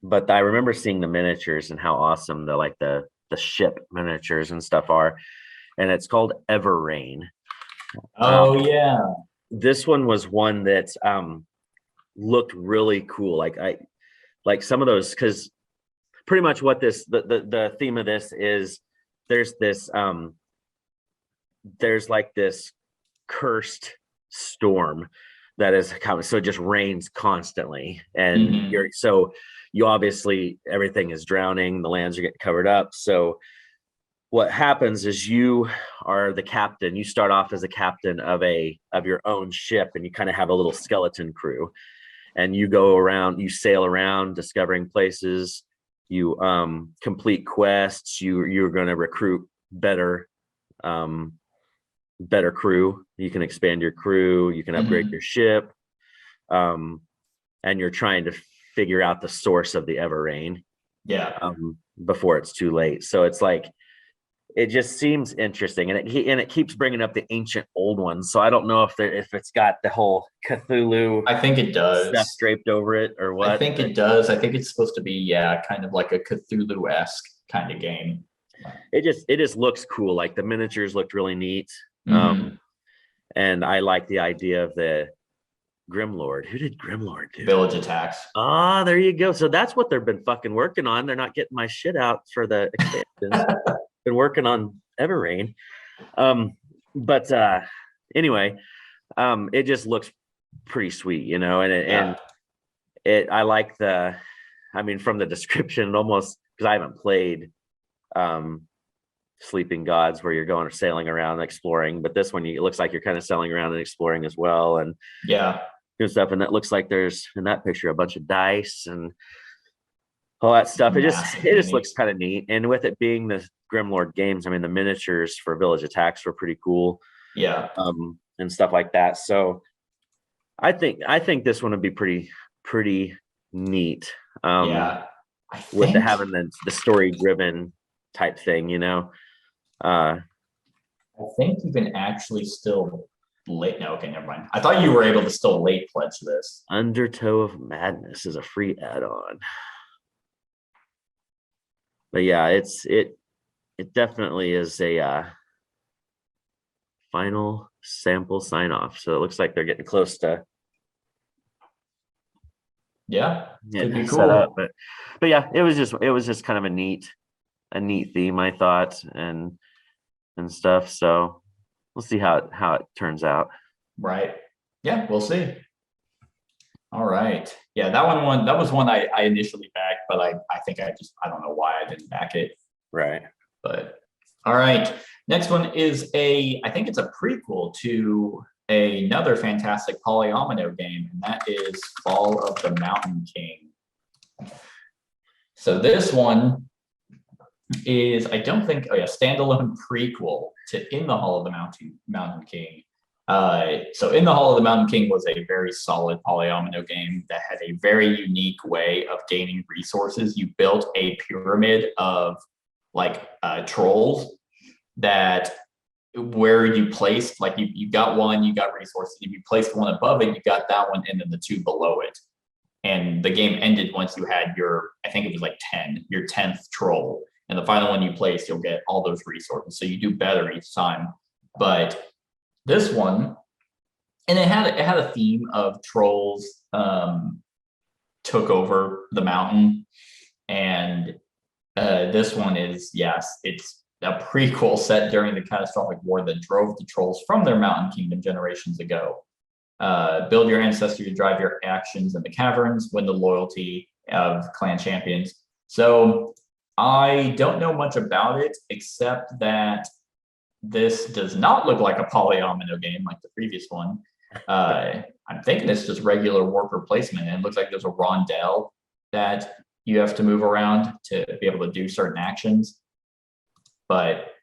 But I remember seeing the miniatures and how awesome the ship miniatures and stuff are. And it's called Everrain. Oh, yeah. This one was one that looked really cool. Like some of those, because pretty much what the theme of this is, there's like this cursed storm that is coming, so it just rains constantly, and you obviously, everything is drowning, the lands are getting covered up. So what happens is you are the captain. You start off as a captain of your own ship, and you kind of have a little skeleton crew, and you go around, you sail around discovering places, you complete quests, you're going to recruit better crew, you can expand your crew, you can upgrade your ship, and you're trying to figure out the source of the Everrain before it's too late. So it's like, it just seems interesting, and it keeps bringing up the ancient old ones. So I don't know if it's got the whole Cthulhu. I think it does stuff draped over it or what. I think it does. I think it's supposed to be kind of like a Cthulhu-esque kind of game. It just looks cool. Like the miniatures looked really neat, and I like the idea of the Grimlord. Who did Grimlord do? Village Attacks. Ah, there you go. So that's what they've been fucking working on. They're not getting my shit out for the expansions. Been working on Everrain. But anyway, it just looks pretty sweet, and I like from the description, almost, because I haven't played Sleeping Gods, where you're going or sailing around and exploring, but this one, it looks like you're kind of sailing around and exploring as well, and good stuff. And that looks like there's, in that picture, a bunch of dice and all that stuff. It just looks kind of neat. And with it being the Grimlord games, the miniatures for Village Attacks were pretty cool. Yeah. And stuff like that. So I think this one would be pretty neat. With having the story driven type thing, I think you can actually still late. No, okay, never mind. I thought you were able to still late pledge this. Undertow of Madness is a free add-on. But yeah, it definitely is a final sample sign off. So it looks like they're getting close to could be cool. Set up. But yeah, it was just kind of a neat theme, I thought, and stuff. So we'll see how it turns out. Right. Yeah, we'll see. All right. Yeah, that was one I initially backed, but I think I don't know why I didn't back it. Right. But all right. Next one is I think it's a prequel to another fantastic polyomino game, and that is Fall of the Mountain King. So this one is, I don't think, standalone prequel to In the Hall of the Mountain King. So In the Hall of the Mountain King was a very solid polyomino game that had a very unique way of gaining resources. You built a pyramid of trolls that where you placed, you got one, you got resources. If you placed one above it, you got that one, and then the two below it. and the game ended once you had I think it was like 10, your 10th troll. And the final one you place, you'll get all those resources. So you do better each time. But this one, and it had a theme of trolls took over the mountain. And this one is, yes, it's a prequel set during the catastrophic war that drove the trolls from their mountain kingdom generations ago. Build your ancestry to drive your actions in the caverns, win the loyalty of clan champions. So I don't know much about it, except that this does not look like a polyomino game like the previous one. I'm thinking it's just regular worker placement, and it looks like there's a rondelle that you have to move around to be able to do certain actions. But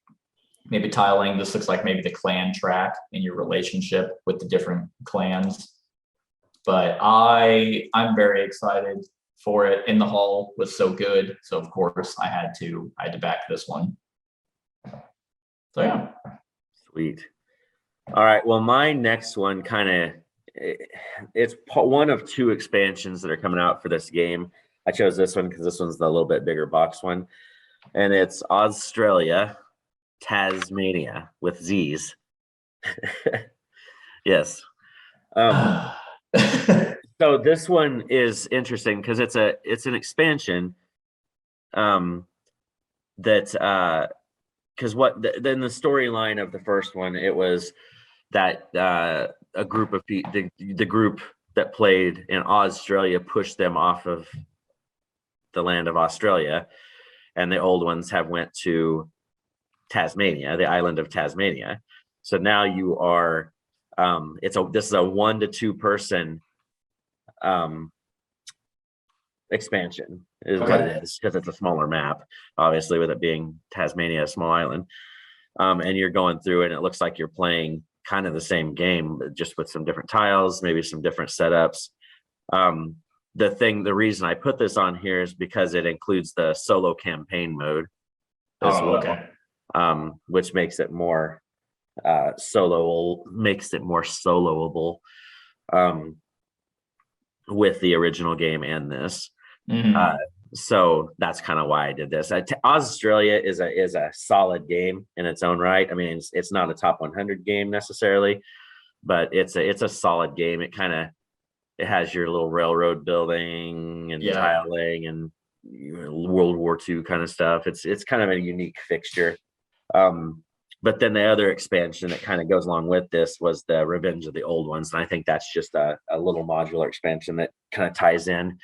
maybe tiling, this looks like maybe the clan track in your relationship with the different clans. But I'm very excited for it. In the Hall was so good, so of course I had to back this one. So yeah. Sweet. All right. Well, my next one it's one of 2 expansions that are coming out for this game. I chose this one because this one's the little bit bigger box one, and it's Australia, Tasmania with Z's. Yes. So this one is interesting because it's an expansion. That because then the storyline of the first one, it was that a group of people, the group that played in Australia pushed them off of the land of Australia, and the old ones have went to Tasmania, the island of Tasmania. So now you are this is a 1 to 2 person expansion is what it is, because it's a smaller map, obviously, with it being Tasmania, a small island. And you're going through it, and it looks like you're playing kind of the same game, but just with some different tiles, maybe some different setups. The reason I put this on here is because it includes the solo campaign mode as well. Okay. Which makes it more soloable with the original game and this. Mm-hmm. So that's kind of why I did this. Australia is a solid game in its own right. I mean, it's not a top 100 game necessarily, but it's a solid game. It has your little railroad building and tiling and World War II kind of stuff. It's kind of a unique fixture. But then the other expansion that kind of goes along with this was the Revenge of the Old Ones, and I think that's just a little modular expansion that kind of ties in.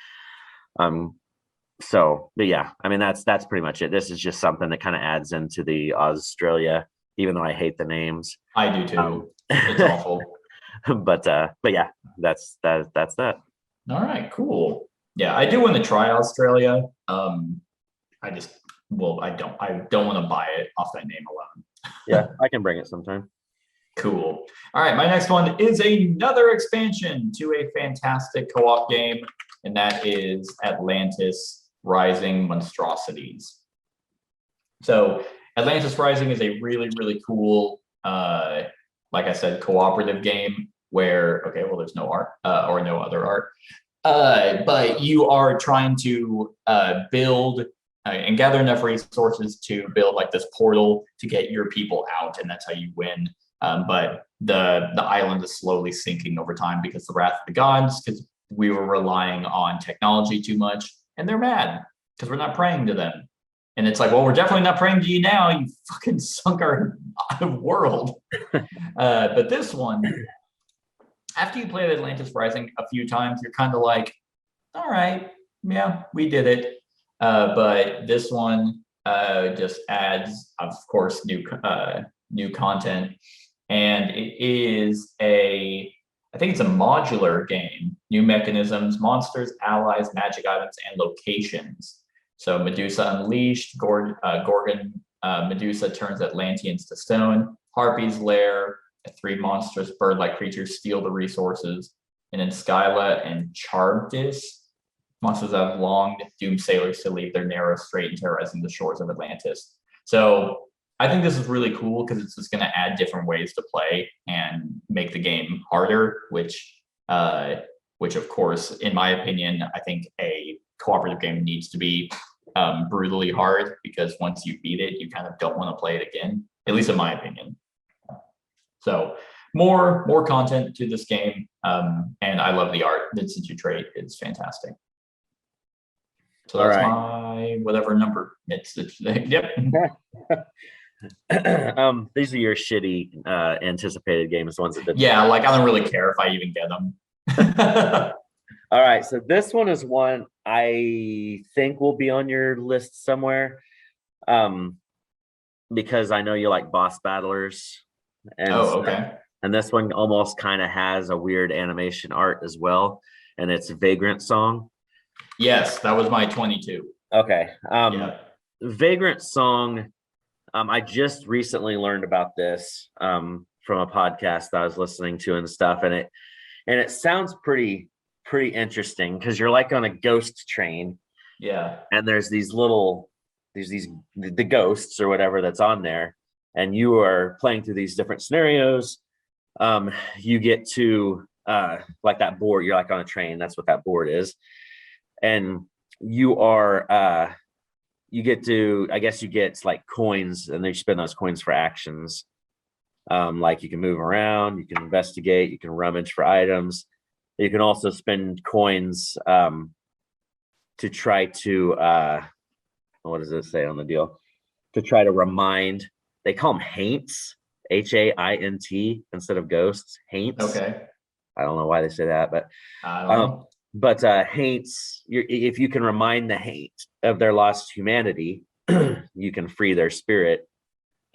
But yeah, I mean that's pretty much it. This is just something that kind of adds into the Australia, even though I hate the names. I do too. It's awful. But yeah, that's that. All right, cool. Yeah, I do want to try Australia. I don't want to buy it off that name alone. Yeah, I can bring it sometime. Cool. All right, my next one is another expansion to a fantastic co-op game, and that is Atlantis Rising Monstrosities. So Atlantis Rising is a really, really cool, like I said, cooperative game where, there's no art or no other art, but you are trying to build and gather enough resources to build like this portal to get your people out, and that's how you win. But the island is slowly sinking over time because the wrath of the gods, because we were relying on technology too much, and they're mad because we're not praying to them. And it's like, well, we're definitely not praying to you now. You fucking sunk our world. But this one, after you play Atlantis Rising a few times, you're kind of like, all right, yeah, we did it. But this one just adds, of course, new content, and it is I think it's a modular game. New mechanisms, monsters, allies, magic items, and locations. So Medusa Unleashed, Gorgon Medusa turns Atlanteans to stone. Harpy's Lair, 3 monstrous bird-like creatures steal the resources. And then Skyla and Charybdis, monsters that have longed, doomed sailors to leave their narrow strait and terrorizing the shores of Atlantis. So I think this is really cool because it's just going to add different ways to play and make the game harder, which which of course, in my opinion, I think a cooperative game needs to be brutally hard, because once you beat it, you kind of don't want to play it again, at least in my opinion. So more content to this game, and I love the art. The Senjutsu trait is fantastic. So that's my whatever number it's yep. These are your shitty anticipated games, the ones that did. Yeah, like I don't really care if I even get them. All right, so this one is one I think will be on your list somewhere, because I know you like boss battlers. And okay. And this one almost kind of has a weird animation art as well, and it's Vagrant Song. Yes, that was my 22. Okay. Yeah. Vagrant Song. I just recently learned about this from a podcast that I was listening to and stuff, and it sounds pretty interesting, because you're like on a ghost train. Yeah. And there's the ghosts or whatever that's on there, and you are playing through these different scenarios. You get to like that board, you're like on a train, that's what that board is. And you are you get to, I guess you get like coins, and they spend those coins for actions. Like you can move around, you can investigate, you can rummage for items. You can also spend coins to try to what does it say on the deal? To try to remind, they call them haints, Haint instead of ghosts. Haints. Okay. I don't know why they say that, but I don't know. But haints, if you can remind the haint of their lost humanity, you can free their spirit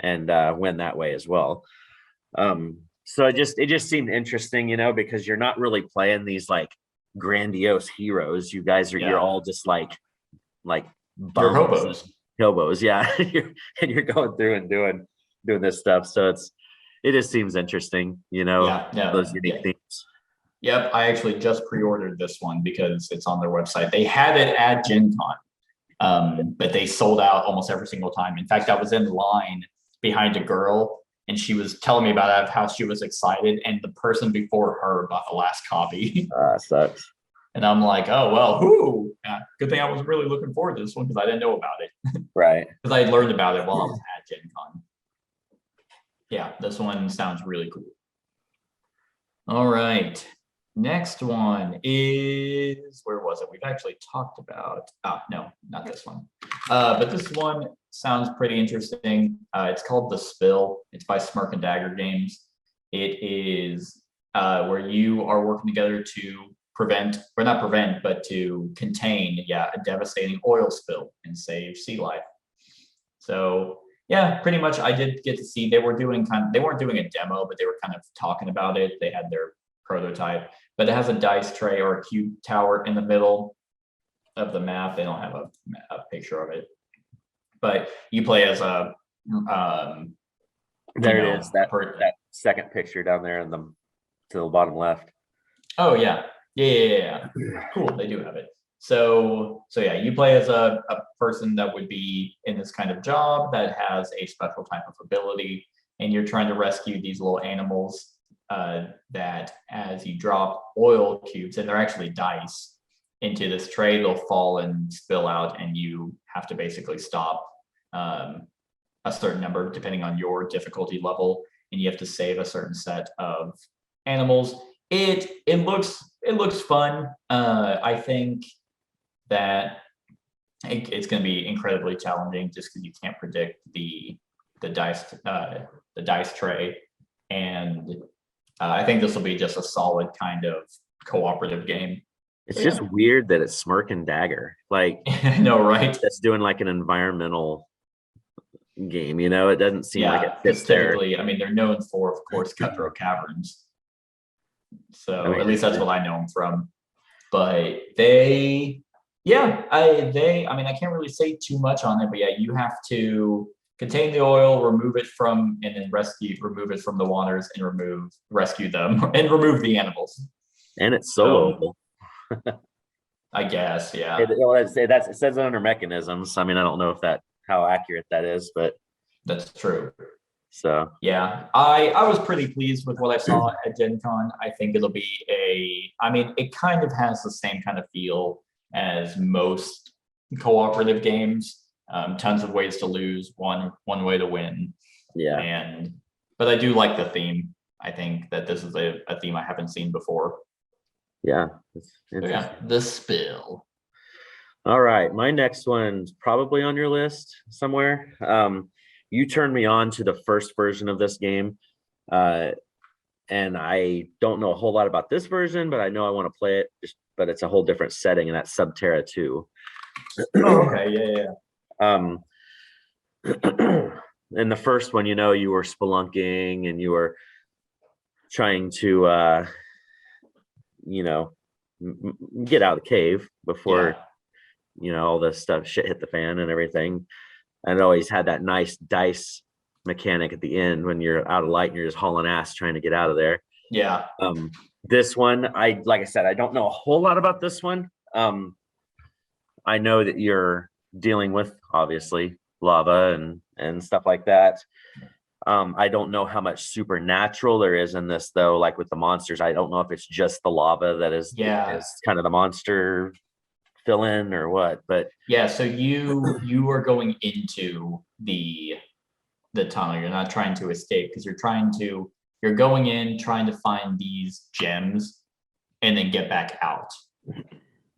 and win that way as well. So it just seemed interesting, because you're not really playing these like grandiose heroes. You guys are, you're all just like You're hobos. Yeah. You're going through and doing this stuff. So it just seems interesting, those unique themes. Yep, I actually just pre-ordered this one because it's on their website. They had it at Gen Con, but they sold out almost every single time. In fact, I was in line behind a girl, and she was telling me about how she was excited, and the person before her bought the last copy. Sucks. And I'm like, oh, well, yeah, good thing I was really looking forward to this one, because I didn't know about it. Right. Because I had learned about it while I was at Gen Con. Yeah, this one sounds really cool. All right. Next one is, where was it? We've actually talked about, no, not this one. But this one sounds pretty interesting. It's called The Spill. It's by Smirk and Dagger Games. It is where you are working together to but to contain, a devastating oil spill and save sea life. So yeah, pretty much I did get to see, they weren't doing a demo, but they were kind of talking about it. They had their prototype, but it has a dice tray or a cube tower in the middle of the map. They don't have a picture of it, but you play as a there it is, that second picture down there to the bottom left. Oh yeah. Cool, they do have it. So yeah, you play as a person that would be in this kind of job that has a special type of ability, and you're trying to rescue these little animals that, as you drop oil cubes, and they're actually dice, into this tray, they'll fall and spill out, and you have to basically stop a certain number depending on your difficulty level, and you have to save a certain set of animals. It looks fun. I think that it's going to be incredibly challenging, just because you can't predict the dice tray, and I think this will be just a solid kind of cooperative game. It's just weird that it's Smirk and Dagger, like I know, right? That's doing like an environmental game, it doesn't seem like it fits typically there. I mean, they're known for, of course, Cutthroat Caverns, so at least that's what I know them from. But I can't really say too much on it, but yeah, you have to contain the oil, remove it from the waters, and rescue them and remove the animals. And it's soloable. I guess, yeah. It says under mechanisms. I mean, I don't know how accurate that is, but that's true. So Yeah, I was pretty pleased with what I saw at Gen Con. I think it'll be I mean, it kind of has the same kind of feel as most cooperative games. Tons of ways to lose, one way to win. yeah. But I do like the theme. I think that this is a theme I haven't seen before. Yeah. It's So yeah, interesting. the spill. All right. My next one's probably on your list somewhere. You turned me on to the first version of this game. And I don't know a whole lot about this version, but I know I want to play it, but it's a whole different setting, and that's Subterra 2. Oh, okay, yeah. Um, in the first one, you were spelunking and you were trying to, get out of the cave before, all this shit hit the fan and everything. And it always had that nice dice mechanic at the end when you're out of light and you're just hauling ass trying to get out of there. Yeah. This one, like I said, I don't know a whole lot about this one. I know that you're dealing with obviously lava and stuff like that. I don't know how much supernatural there is in this though. Like with the monsters, I don't know if it's just the lava that is kind of the monster fill-in or what. But yeah, so you are going into the tunnel. You're not trying to escape because you're going in trying to find these gems and then get back out.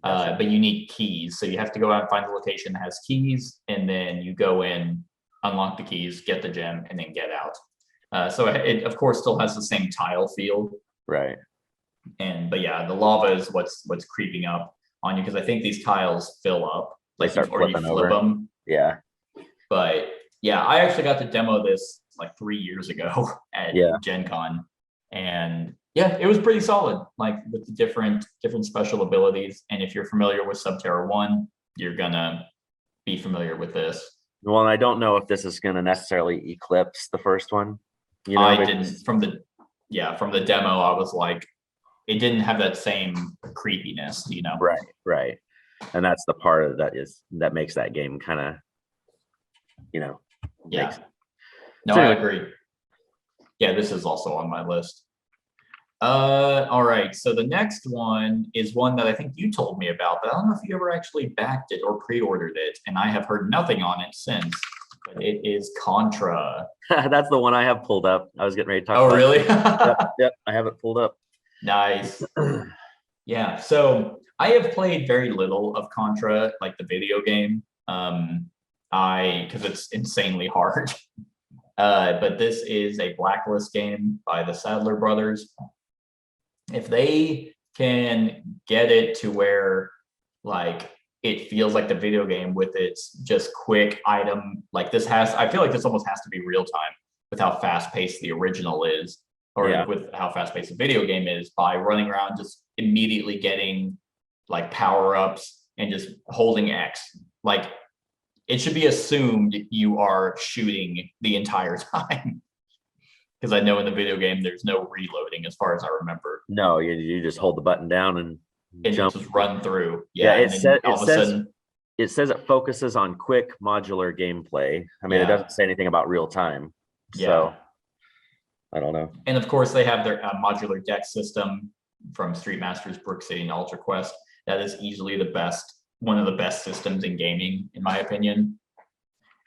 But you need keys, so you have to go out and find a location that has keys, and then you go in, unlock the keys, get the gem, and then get out. So it of course still has the same tile field, right. but yeah, the lava is what's creeping up on you, because I think these tiles fill up, They start or you flipping flip over. them. Yeah. But yeah, I actually got to demo this like 3 years ago at Gen Con, and yeah, it was pretty solid, like with the different special abilities. And if you're familiar with Subterra 1, you're gonna be familiar with this. Well, I don't know if this is going to necessarily eclipse the first one. I didn't from the demo. I was like, it didn't have that same creepiness, Right. And that's the part of that makes that game kind of, yeah. No, So I anyway. agree. Yeah, this is also on my list. All right. So the next one is one that I think you told me about, but I don't know if you ever actually backed it or pre-ordered it, and I have heard nothing on it since. But it is Contra. That's the one I have pulled up. I was getting ready to talk about. Oh, really? Yep, I have it pulled up. Nice. Yeah. So I have played very little of Contra, like the video game. Because it's insanely hard. But this is a Blacklist game by the Sadler brothers. If they can get it to where like it feels like the video game with its just quick item, like I feel like this almost has to be real time with how fast paced the original is, or with how fast paced the video game is, by running around just immediately getting like power ups and just holding X. Like it should be assumed you are shooting the entire time. Because I know in the video game, there's no reloading as far as I remember. No, you just hold the button down and jump. Just run through. Yeah, it says it focuses on quick modular gameplay. I mean, it doesn't say anything about real time. So I don't know. And of course, they have their modular deck system from Street Masters, Brook City, and Ultra Quest. That is easily one of the best systems in gaming, in my opinion.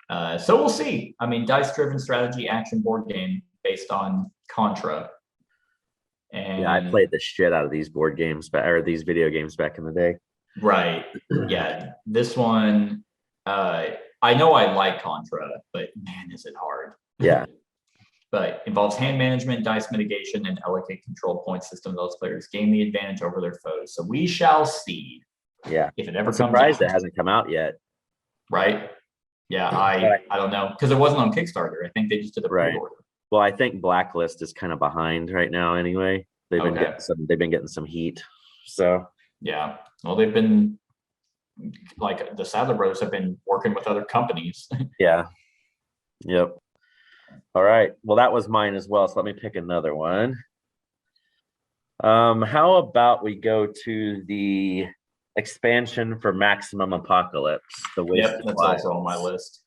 So we'll see. I mean, dice-driven strategy action board game based on Contra. And I played the shit out of these board games, or these video games back in the day. Right. Yeah. This one, I know I like Contra, but man, is it hard. Yeah. But involves hand management, dice mitigation, and allocate control point system. Those players gain the advantage over their foes. So we shall see. Yeah. If it ever I'm comes surprised out. it hasn't come out yet. Right. Yeah. I don't know, because it wasn't on Kickstarter. I think they just did a pre-order. Well, I think Blacklist is kind of behind right now anyway. They've been getting some heat. So yeah. Well, they've been like the Sadler brothers have been working with other companies. Yeah. Yep. All right. Well, that was mine as well. So let me pick another one. How about we go to the expansion for Maximum Apocalypse? That's also on my list.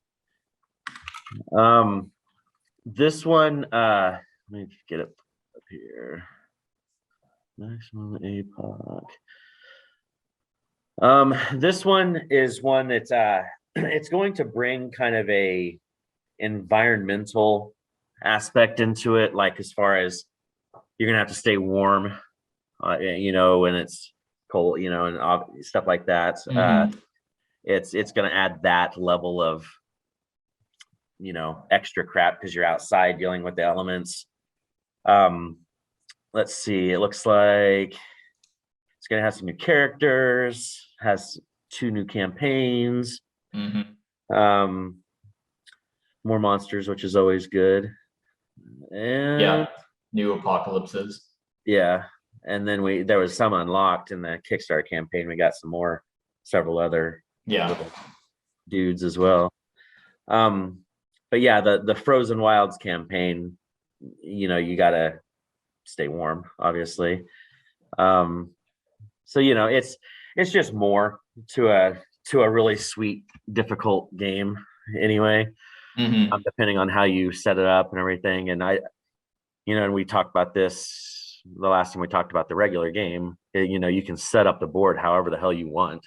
This one, let me get it up here. Maximum APOC. This one is one that's it's going to bring kind of a environmental aspect into it, like as far as you're gonna have to stay warm, when it's cold, and stuff like that. It's gonna add that level of extra crap because you're outside dealing with the elements. Let's see, it looks like it's gonna have some new characters, has 2 new campaigns, more monsters, which is always good. And new apocalypses. Yeah, and then there was some unlocked in the Kickstarter campaign. We got several other dudes as well. But yeah, the Frozen Wilds campaign, you gotta stay warm, obviously. So it's just more to a really sweet, difficult game anyway. Depending on how you set it up and everything. And and we talked about this the last time we talked about the regular game. You can set up the board however the hell you want.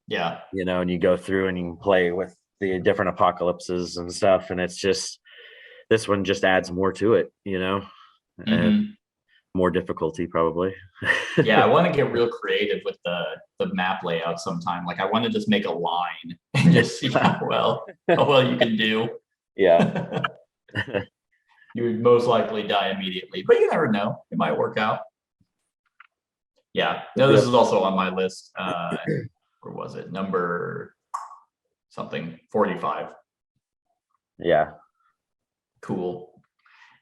Yeah. And you go through and you can play with the different apocalypses and stuff. And it's just, this one just adds more to it, and more difficulty probably. Yeah, I want to get real creative with the map layout sometime. Like I want to just make a line and just see how well you can do. Yeah. You would most likely die immediately, but you never know. It might work out. Yeah. No, this is also on my list. Where was it? Number something 45. Yeah. Cool.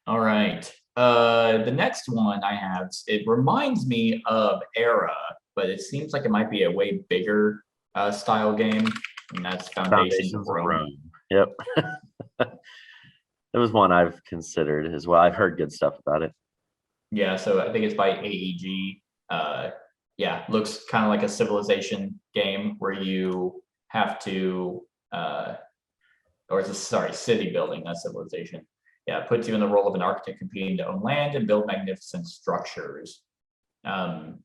All right. The next one I have, it reminds me of Era, but it seems like it might be a way bigger style game, and that's Foundations of Rome. Yep. It was one I've considered as well. I've heard good stuff about it. Yeah, so I think it's by AEG. Looks kind of like a civilization game where you have to, city building, not civilization. Yeah, it puts you in the role of an architect competing to own land and build magnificent structures. And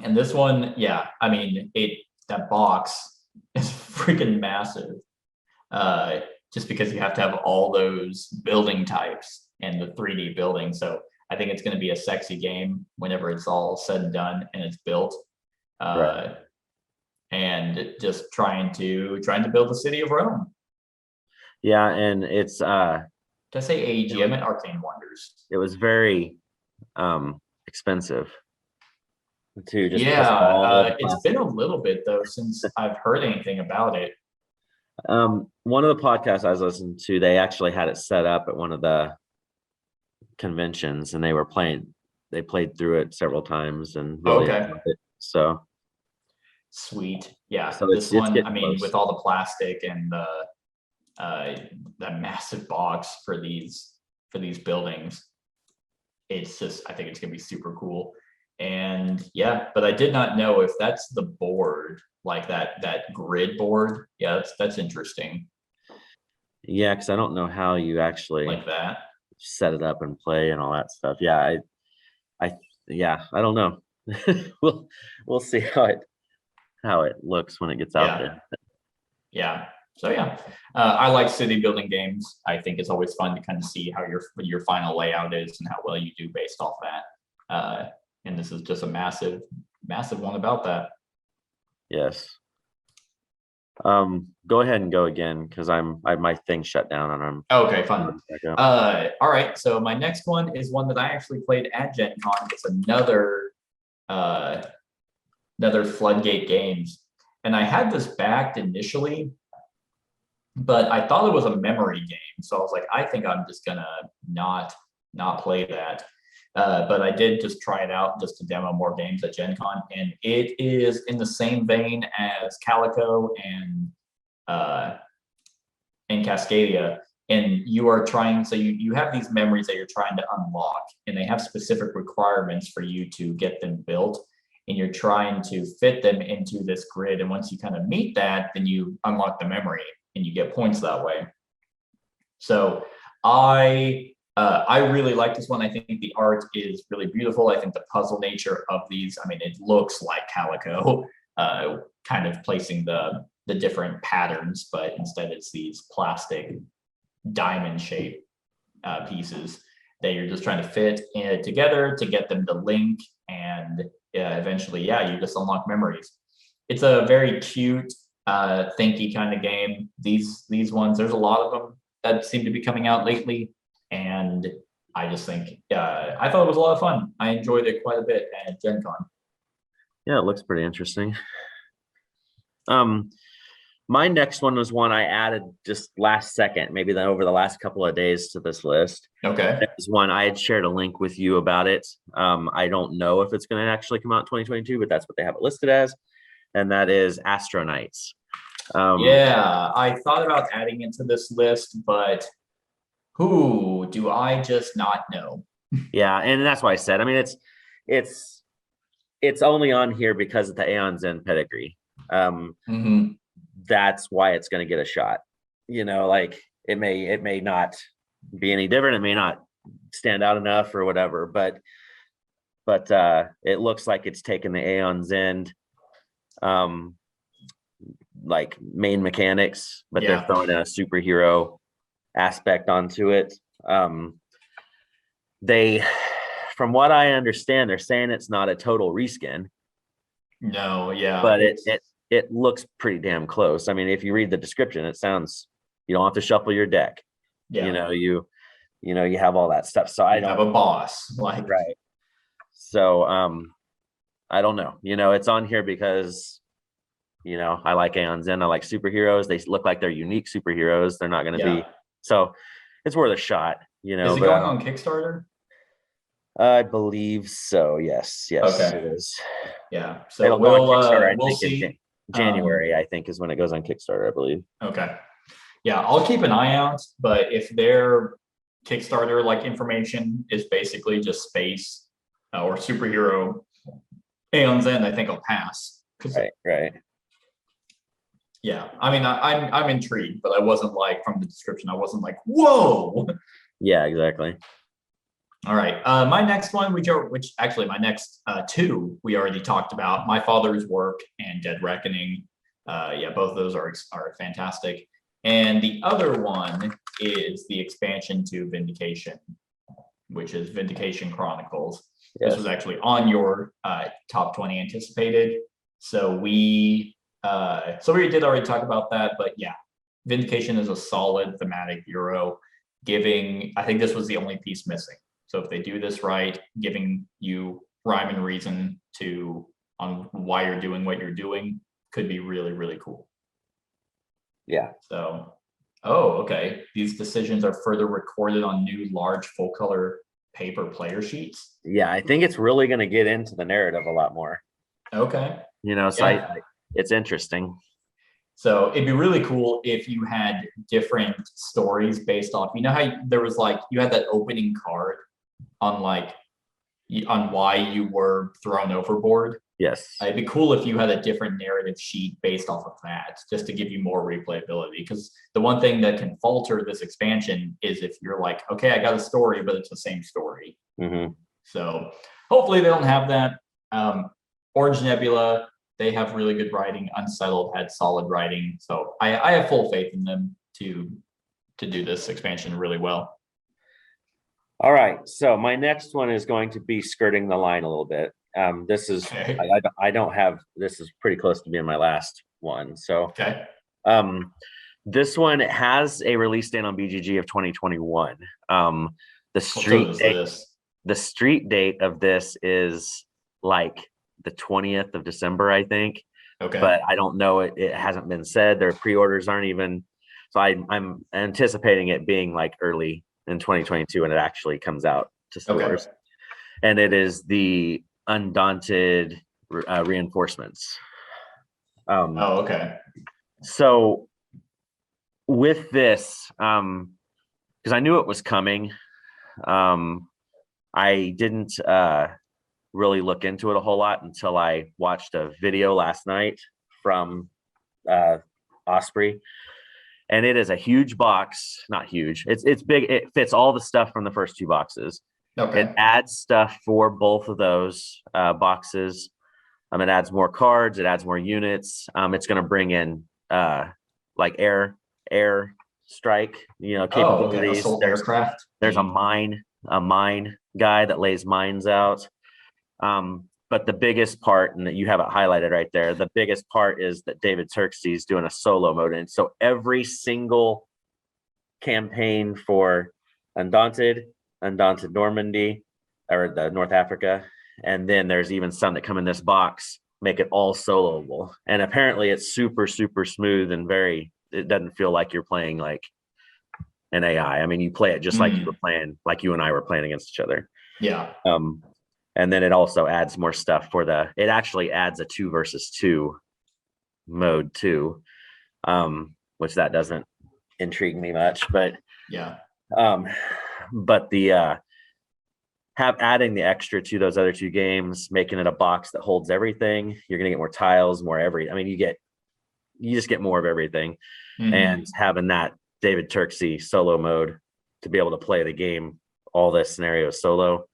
this one, that box is freaking massive. Just because you have to have all those building types and the 3D building. So I think it's going to be a sexy game whenever it's all said and done and it's built. Right. And just trying to build the city of Rome. Yeah, and it's Did I say AEG? I meant Arcane Wonders. It was very expensive too. It's been a little bit though since I've heard anything about it. One of the podcasts I was listening to, they actually had it set up at one of the conventions, and they played through it several times and really enjoyed it. So sweet. Yeah. So this one, close. with all the plastic and that massive box for these buildings, it's just, I think it's gonna be super cool. And but I did not know if that's the board, like that grid board. Yeah, that's interesting. Yeah, because I don't know how you actually like that set it up and play and all that stuff. Yeah, I don't know. we'll see how it looks when it gets out there. Yeah. So I like city building games. I think it's always fun to kind of see how your final layout is and how well you do based off that. And this is just a massive one about that. Yes. Go ahead and go again because my thing shut down and I'm okay, fun. All right. So my next one is one that I actually played at Gen Con. It's another Floodgate Games. And I had this backed initially, but I thought it was a memory game. So I was like, I think I'm just gonna not play that. But I did just try it out just to demo more games at Gen Con, and it is in the same vein as Calico and Cascadia. And you are trying, so you have these memories that you're trying to unlock, and they have specific requirements for you to get them built, and you're trying to fit them into this grid. And once you kind of meet that, then you unlock the memory and you get points that way. So I really like this one. I think the art is really beautiful. I think the puzzle nature of these, I mean, it looks like Calico, kind of placing the different patterns, but instead it's these plastic diamond shaped pieces that you're just trying to fit together to get them to link, and eventually, yeah, you just unlock memories. It's a very cute, thinky kind of game. These ones, there's a lot of them that seem to be coming out lately, and I just think I thought it was a lot of fun. I enjoyed it quite a bit at Gen Con. Yeah, it looks pretty interesting. My next one was one I added just last second, maybe then over the last couple of days to this list. Okay. It was one I had shared a link with you about it. I don't know if it's going to actually come out in 2022, but that's what they have it listed as, and that is Astronauts. Yeah, I thought about adding it to this list, but who do I just not know? Yeah, and that's why I said. I mean, it's only on here because of the Aeon's End pedigree. That's why it's going to get a shot. You know, like it may not be any different. It may not stand out enough or whatever, but it looks like it's taken the Aeon's End like main mechanics, but they're throwing a superhero aspect onto it. They, from what I understand, they're saying it's not a total reskin. No, yeah, but it looks pretty damn close. I mean, if you read the description, it sounds, you don't have to shuffle your deck. Yeah. You have all that stuff. So I don't have a boss, like, right. So I don't know. It's on here because I like Aeon's End. I like superheroes. They look like they're unique superheroes. They're not going to be, so it's worth a shot. Is it going on Kickstarter? I believe so. Yes, Okay. It is. Yeah. So we'll see. January, I think, is when it goes on Kickstarter, I believe. Okay. Yeah, I'll keep an eye out. But if their Kickstarter like information is basically just space or superhero Aeon's End, I think I'll pass. Right. Yeah, I mean, I'm intrigued, but I wasn't like, from the description, I wasn't like, whoa. Yeah, exactly. All right. My next one, which actually my next two, we already talked about. My Father's Work and Dead Reckoning. Yeah, both of those are fantastic. And the other one is the expansion to Vindication, which is Vindication Chronicles. Yes. This was actually on your top 20 anticipated. So we did already talk about that, but yeah, Vindication is a solid thematic Euro, I think this was the only piece missing. So if they do this right, giving you rhyme and reason on why you're doing what you're doing could be really, really cool. Yeah. So, okay. These decisions are further recorded on new large full color paper player sheets. Yeah, I think it's really going to get into the narrative a lot more. Okay. So it's interesting. So it'd be really cool if you had different stories based off, how there was you had that opening card on why you were thrown overboard. Yes. It'd be cool if you had a different narrative sheet based off of that, just to give you more replayability. Because the one thing that can falter this expansion is if you're like, okay, I got a story, but it's the same story. Mm-hmm. So hopefully they don't have that. Orange Nebula, they have really good writing. Unsettled had solid writing. So I have full faith in them to do this expansion really well. All right. So my next one is going to be skirting the line a little bit. This is, okay. I don't have, this is pretty close to being my last one. So, okay. This one has a release date on BGG of 2021. The street date of this is like the 20th of December, I think. Okay. But I don't know. It hasn't been said. Their pre-orders aren't even. So I'm anticipating it being like early in 2022 when it actually comes out to stores. Okay. And it is the Undaunted Reinforcements. Okay. So with this, because I knew it was coming, I didn't really look into it a whole lot until I watched a video last night from Osprey, and it is a huge box. Not huge. It's big. It fits all the stuff from the first 2 boxes. Okay. It adds stuff for both of those boxes. It adds more cards. It adds more units. It's going to bring in like air strike, capabilities. Assault aircraft. There's a mine guy that lays mines out. But the biggest part, and you have it highlighted right there, the biggest part is that David Turksey is doing a solo mode. And so every single campaign for Undaunted Normandy, or the North Africa, and then there's even some that come in this box, make it all soloable. And apparently it's super, super smooth and it doesn't feel like you're playing like an AI. I mean, you play it just like you and I were playing against each other. Yeah. And then it also adds more stuff it actually adds a 2 versus 2 mode too, which that doesn't intrigue me much, but yeah. But adding the extra to those other 2 games, making it a box that holds everything, you're gonna get more tiles, you just get more of everything. And having that David Turksey solo mode to be able to play the game, all this scenario solo.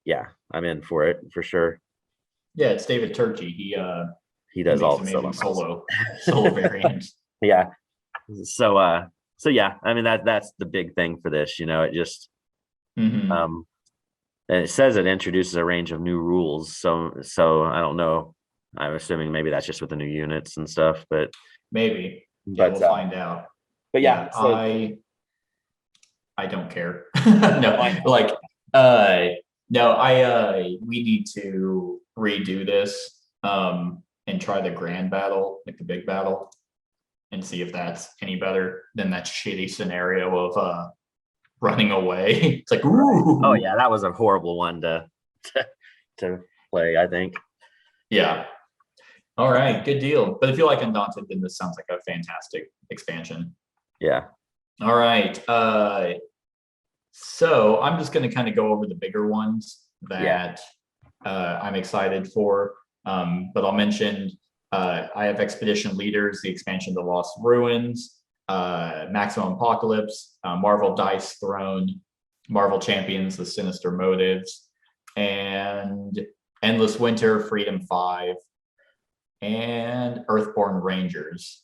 Yeah, I'm in for it for sure. Yeah, it's David Turkey. He does all the solo variants. Yeah. So yeah, I mean that's the big thing for this, it just and it says it introduces a range of new rules. So I don't know. I'm assuming maybe that's just with the new units and stuff, but maybe. Yeah, we'll find out. But yeah, so, I don't care. No, we need to redo this and try the grand battle, like the big battle, and see if that's any better than that shitty scenario of running away. It's like, ooh. Oh yeah, that was a horrible one to play, I think. Yeah. All right, good deal. But if you like Undaunted, then this sounds like a fantastic expansion. Yeah. All right. So I'm just going to kind of go over the bigger ones that I'm excited for. But I'll mention I have Expedition Leaders, the expansion to Lost Ruins, Maximum Apocalypse, Marvel Dice Throne, Marvel Champions, The Sinister Motives, and Endless Winter, Freedom 5, and Earthborn Rangers.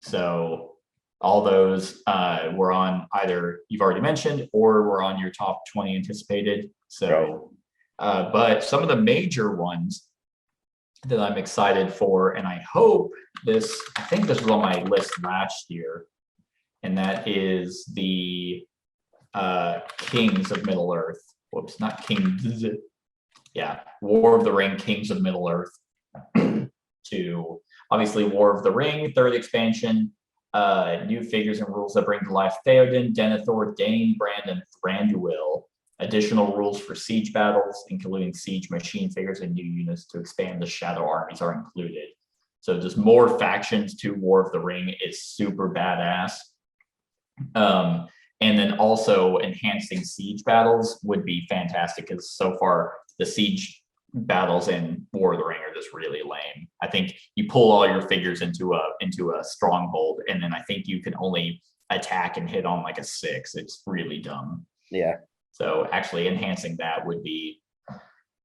So all those were on either you've already mentioned or were on your top 20 anticipated. So, but some of the major ones that I'm excited for, and I think this was on my list last year, and that is the Kings of Middle Earth. Whoops, not Kings. Yeah, War of the Ring, Kings of Middle Earth. To obviously War of the Ring, 3rd expansion, new figures and rules that bring to life Theoden, Denethor, Dane, Brand, and Thranduil. Additional rules for siege battles, including siege machine figures and new units to expand the shadow armies are included. So just more factions to War of the Ring is super badass. And then also enhancing siege battles would be fantastic, because so far the siege battles in War of the Ring are just really lame. I think you pull all your figures into a stronghold, and then I think you can only attack and hit on like a 6. It's really dumb. Yeah. So actually enhancing that would be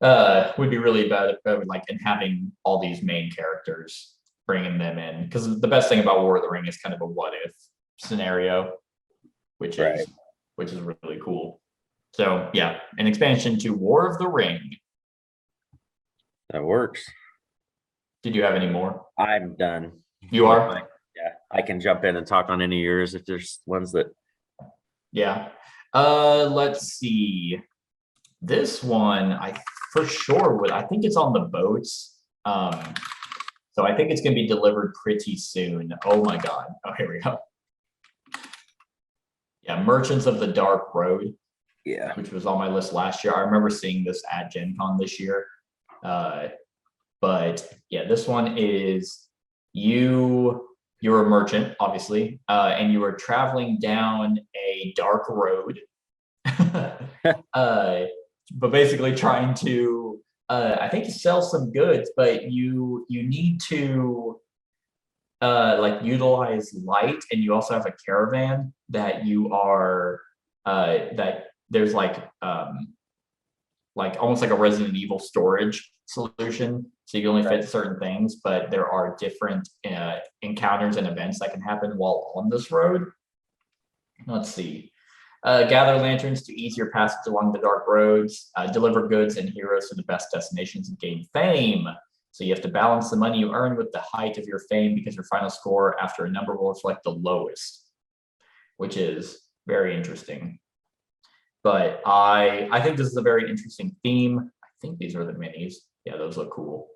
really bad. Like, and having all these main characters, bringing them in, because the best thing about War of the Ring is kind of a what if scenario, which is really cool. So yeah, an expansion to War of the Ring. That works. Did you have any more? I'm done. You are? Yeah, I can jump in and talk on any of yours if there's ones that. Yeah. Let's see. This one, I for sure would. I think it's on the boats. So I think it's going to be delivered pretty soon. Oh my God. Oh, here we go. Yeah, Merchants of the Dark Road. Yeah. Which was on my list last year. I remember seeing this at Gen Con this year. But yeah, this one is you're a merchant, obviously, and you are traveling down a dark road, but basically trying to, I think, sell some goods, but you need to like utilize light, and you also have a caravan that you are that there's like almost like a Resident Evil storage solution. So you can only fit certain things, but there are different encounters and events that can happen while on this road. Let's see. Gather lanterns to ease your passage along the dark roads, deliver goods and heroes to the best destinations, and gain fame. So you have to balance the money you earn with the height of your fame, because your final score after a number will reflect the lowest, which is very interesting. But I think this is a very interesting theme. I think these are the minis. Yeah, those look cool.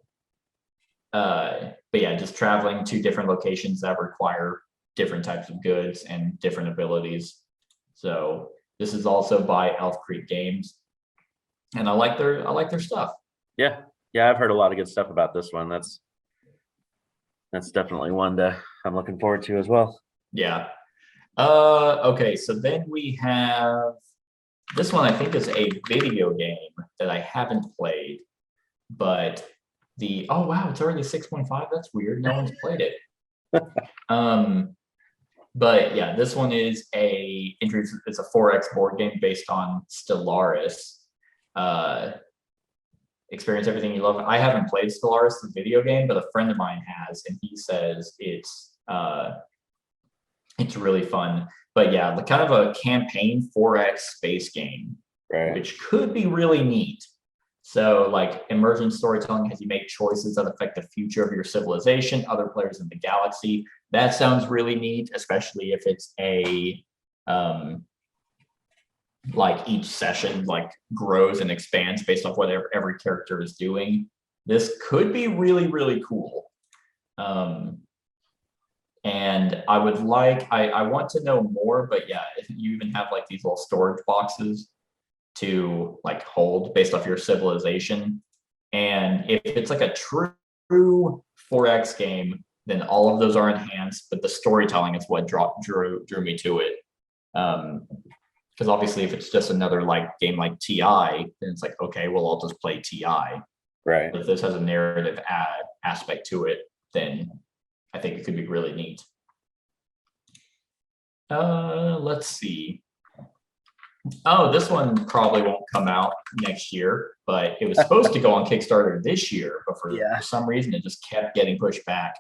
But yeah, just traveling to different locations that require different types of goods and different abilities. So this is also by Elf Creek Games, and I like their stuff. Yeah, I've heard a lot of good stuff about this one. That's definitely one I'm looking forward to as well. Yeah. Okay, so then we have this one. I think is a video game that I haven't played, but oh wow, it's already 6.5. That's weird. No one's played it. But yeah, this one is it's a 4X board game based on Stellaris. Experience everything you love. I haven't played Stellaris, the video game, but a friend of mine has, and he says it's really fun. But yeah, the kind of a campaign 4X space game, which could be really neat. So like emergent storytelling as you make choices that affect the future of your civilization, other players in the galaxy. That sounds really neat, especially if it's a like each session like grows and expands based off whatever every character is doing. This could be really, really cool. And I would I want to know more, but yeah, if you even have like these little storage boxes to like hold based off your civilization. And if it's like a true 4X game, then all of those are enhanced, but the storytelling is what drew me to it. Because obviously if it's just another like game like TI, then it's like, okay, well, I'll just play TI. Right. But if this has a narrative aspect to it, then I think it could be really neat. Let's see. Oh, this one probably won't come out next year, but it was supposed to go on Kickstarter this year, but for some reason it just kept getting pushed back.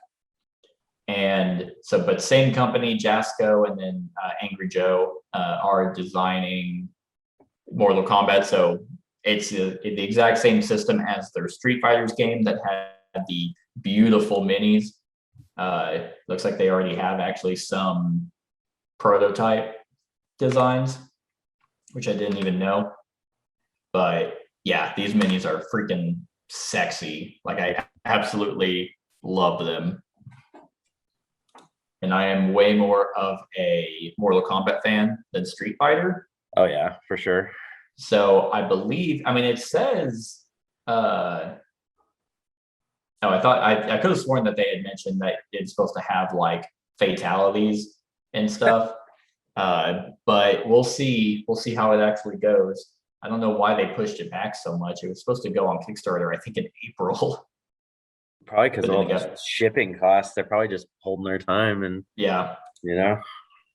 And so, but same company, Jasco and then Angry Joe are designing Mortal Kombat. So it's the exact same system as their Street Fighters game that had the beautiful minis. Looks like they already have actually some prototype designs, which I didn't even know. But yeah, these minis are freaking sexy. Like I absolutely love them. And I am way more of a Mortal Kombat fan than Street Fighter. Oh yeah, for sure. So I believe, I mean, it says, I thought I could have sworn that they had mentioned that it's supposed to have like fatalities and stuff. But we'll see how it actually goes. I don't know why they pushed it back so much. It was supposed to go on Kickstarter, I think, in April. Probably because of all the shipping costs. They're probably just holding their time, and yeah, yeah,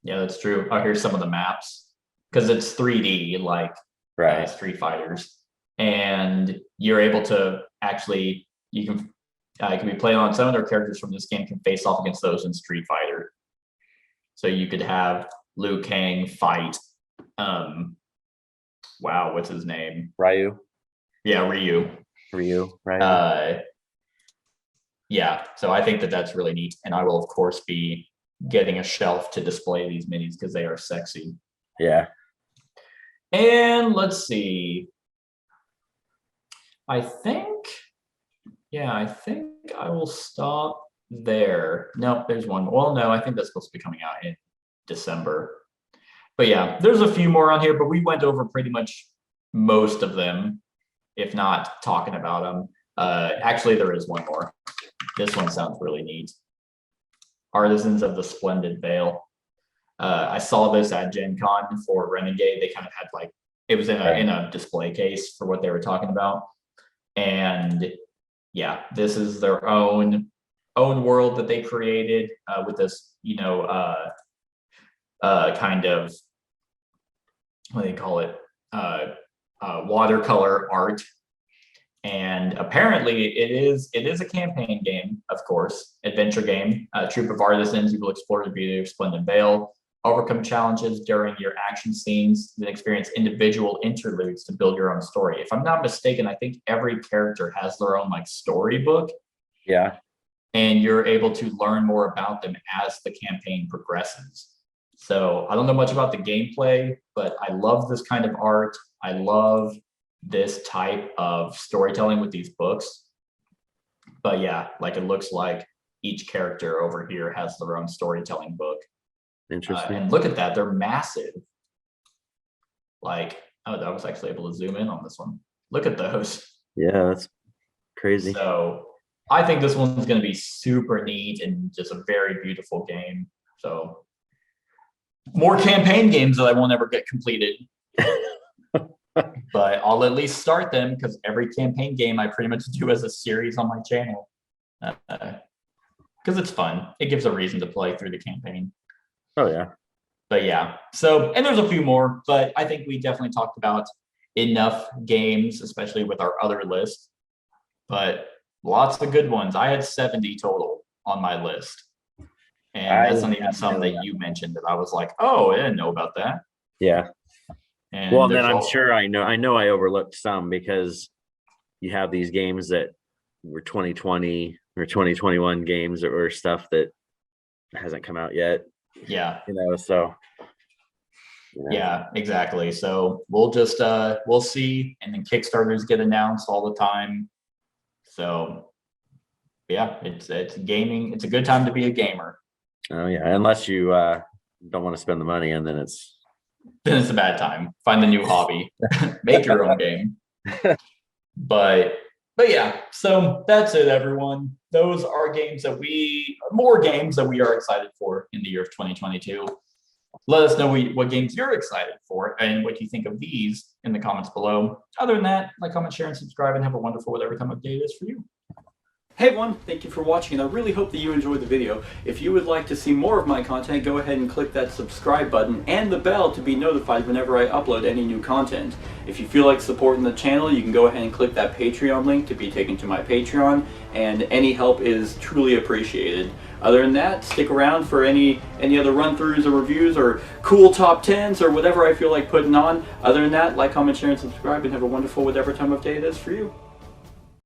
that's true. Oh, here's some of the maps because it's 3D, like Street Fighters, and you're able to actually it can be played on some of their characters from this game can face off against those in Street Fighter. So you could have Liu Kang fight wow, what's his name? Ryu. Yeah, Ryu. Right. Yeah, so I think that's really neat, and I will of course be getting a shelf to display these minis because they are sexy. Yeah. And let's see. I think I will stop there. No, there's one. Well, no, I think that's supposed to be coming out in December. But yeah, there's a few more on here, but we went over pretty much most of them, if not talking about them. Actually, there is one more. This one sounds really neat. Artisans of the Splendid Veil. I saw this at Gen Con for Renegade. They kind of had like, it was in a display case for what they were talking about. And yeah, this is their own own world that they created with this, kind of, what do they call it? Watercolor art. And apparently it is a campaign game, of course, adventure game. A troop of artisans, you will explore the beauty of Splendid Vale, overcome challenges during your action scenes, then experience individual interludes to build your own story. If I'm not mistaken, I think every character has their own like storybook. Yeah. And you're able to learn more about them as the campaign progresses. So I don't know much about the gameplay, but I love this kind of art. I love this type of storytelling with these books. But yeah, like it looks like each character over here has their own storytelling book. Interesting. And look at that, they're massive. Like, oh, I was actually able to zoom in on this one. Look at those. Yeah, that's crazy. So I think this one's going to be super neat and just a very beautiful game. So more campaign games that I won't ever get completed. But I'll at least start them because every campaign game I pretty much do as a series on my channel. Because it's fun. It gives a reason to play through the campaign. Oh, yeah. But yeah, so, and there's a few more, but I think we definitely talked about enough games, especially with our other list. But lots of good ones. I had 70 total on my list. And that's not even some that you mentioned that I was like, oh, I didn't know about that. Yeah. And well, then I'm sure I know I overlooked some because you have these games that were 2020 or 2021 games or stuff that hasn't come out yet. Yeah. So. Yeah, exactly. So we'll just we'll see, and then Kickstarters get announced all the time. So yeah, it's gaming. It's a good time to be a gamer. Oh yeah, unless you don't want to spend the money, and then it's a bad time. Find a new hobby, make your own game. But yeah, so that's it, everyone. Those are more games that we are excited for in the year of 2022. Let us know what games you're excited for and what you think of these in the comments below. Other than that, like, comment, share, and subscribe, and have a wonderful whatever time of day it is for you. Hey everyone, thank you for watching, and I really hope that you enjoyed the video. If you would like to see more of my content, go ahead and click that subscribe button and the bell to be notified whenever I upload any new content. If you feel like supporting the channel, you can go ahead and click that Patreon link to be taken to my Patreon, and any help is truly appreciated. Other than that, stick around for any other run-throughs or reviews or cool top 10s or whatever I feel like putting on. Other than that, like, comment, share, and subscribe, and have a wonderful whatever time of day it is for you.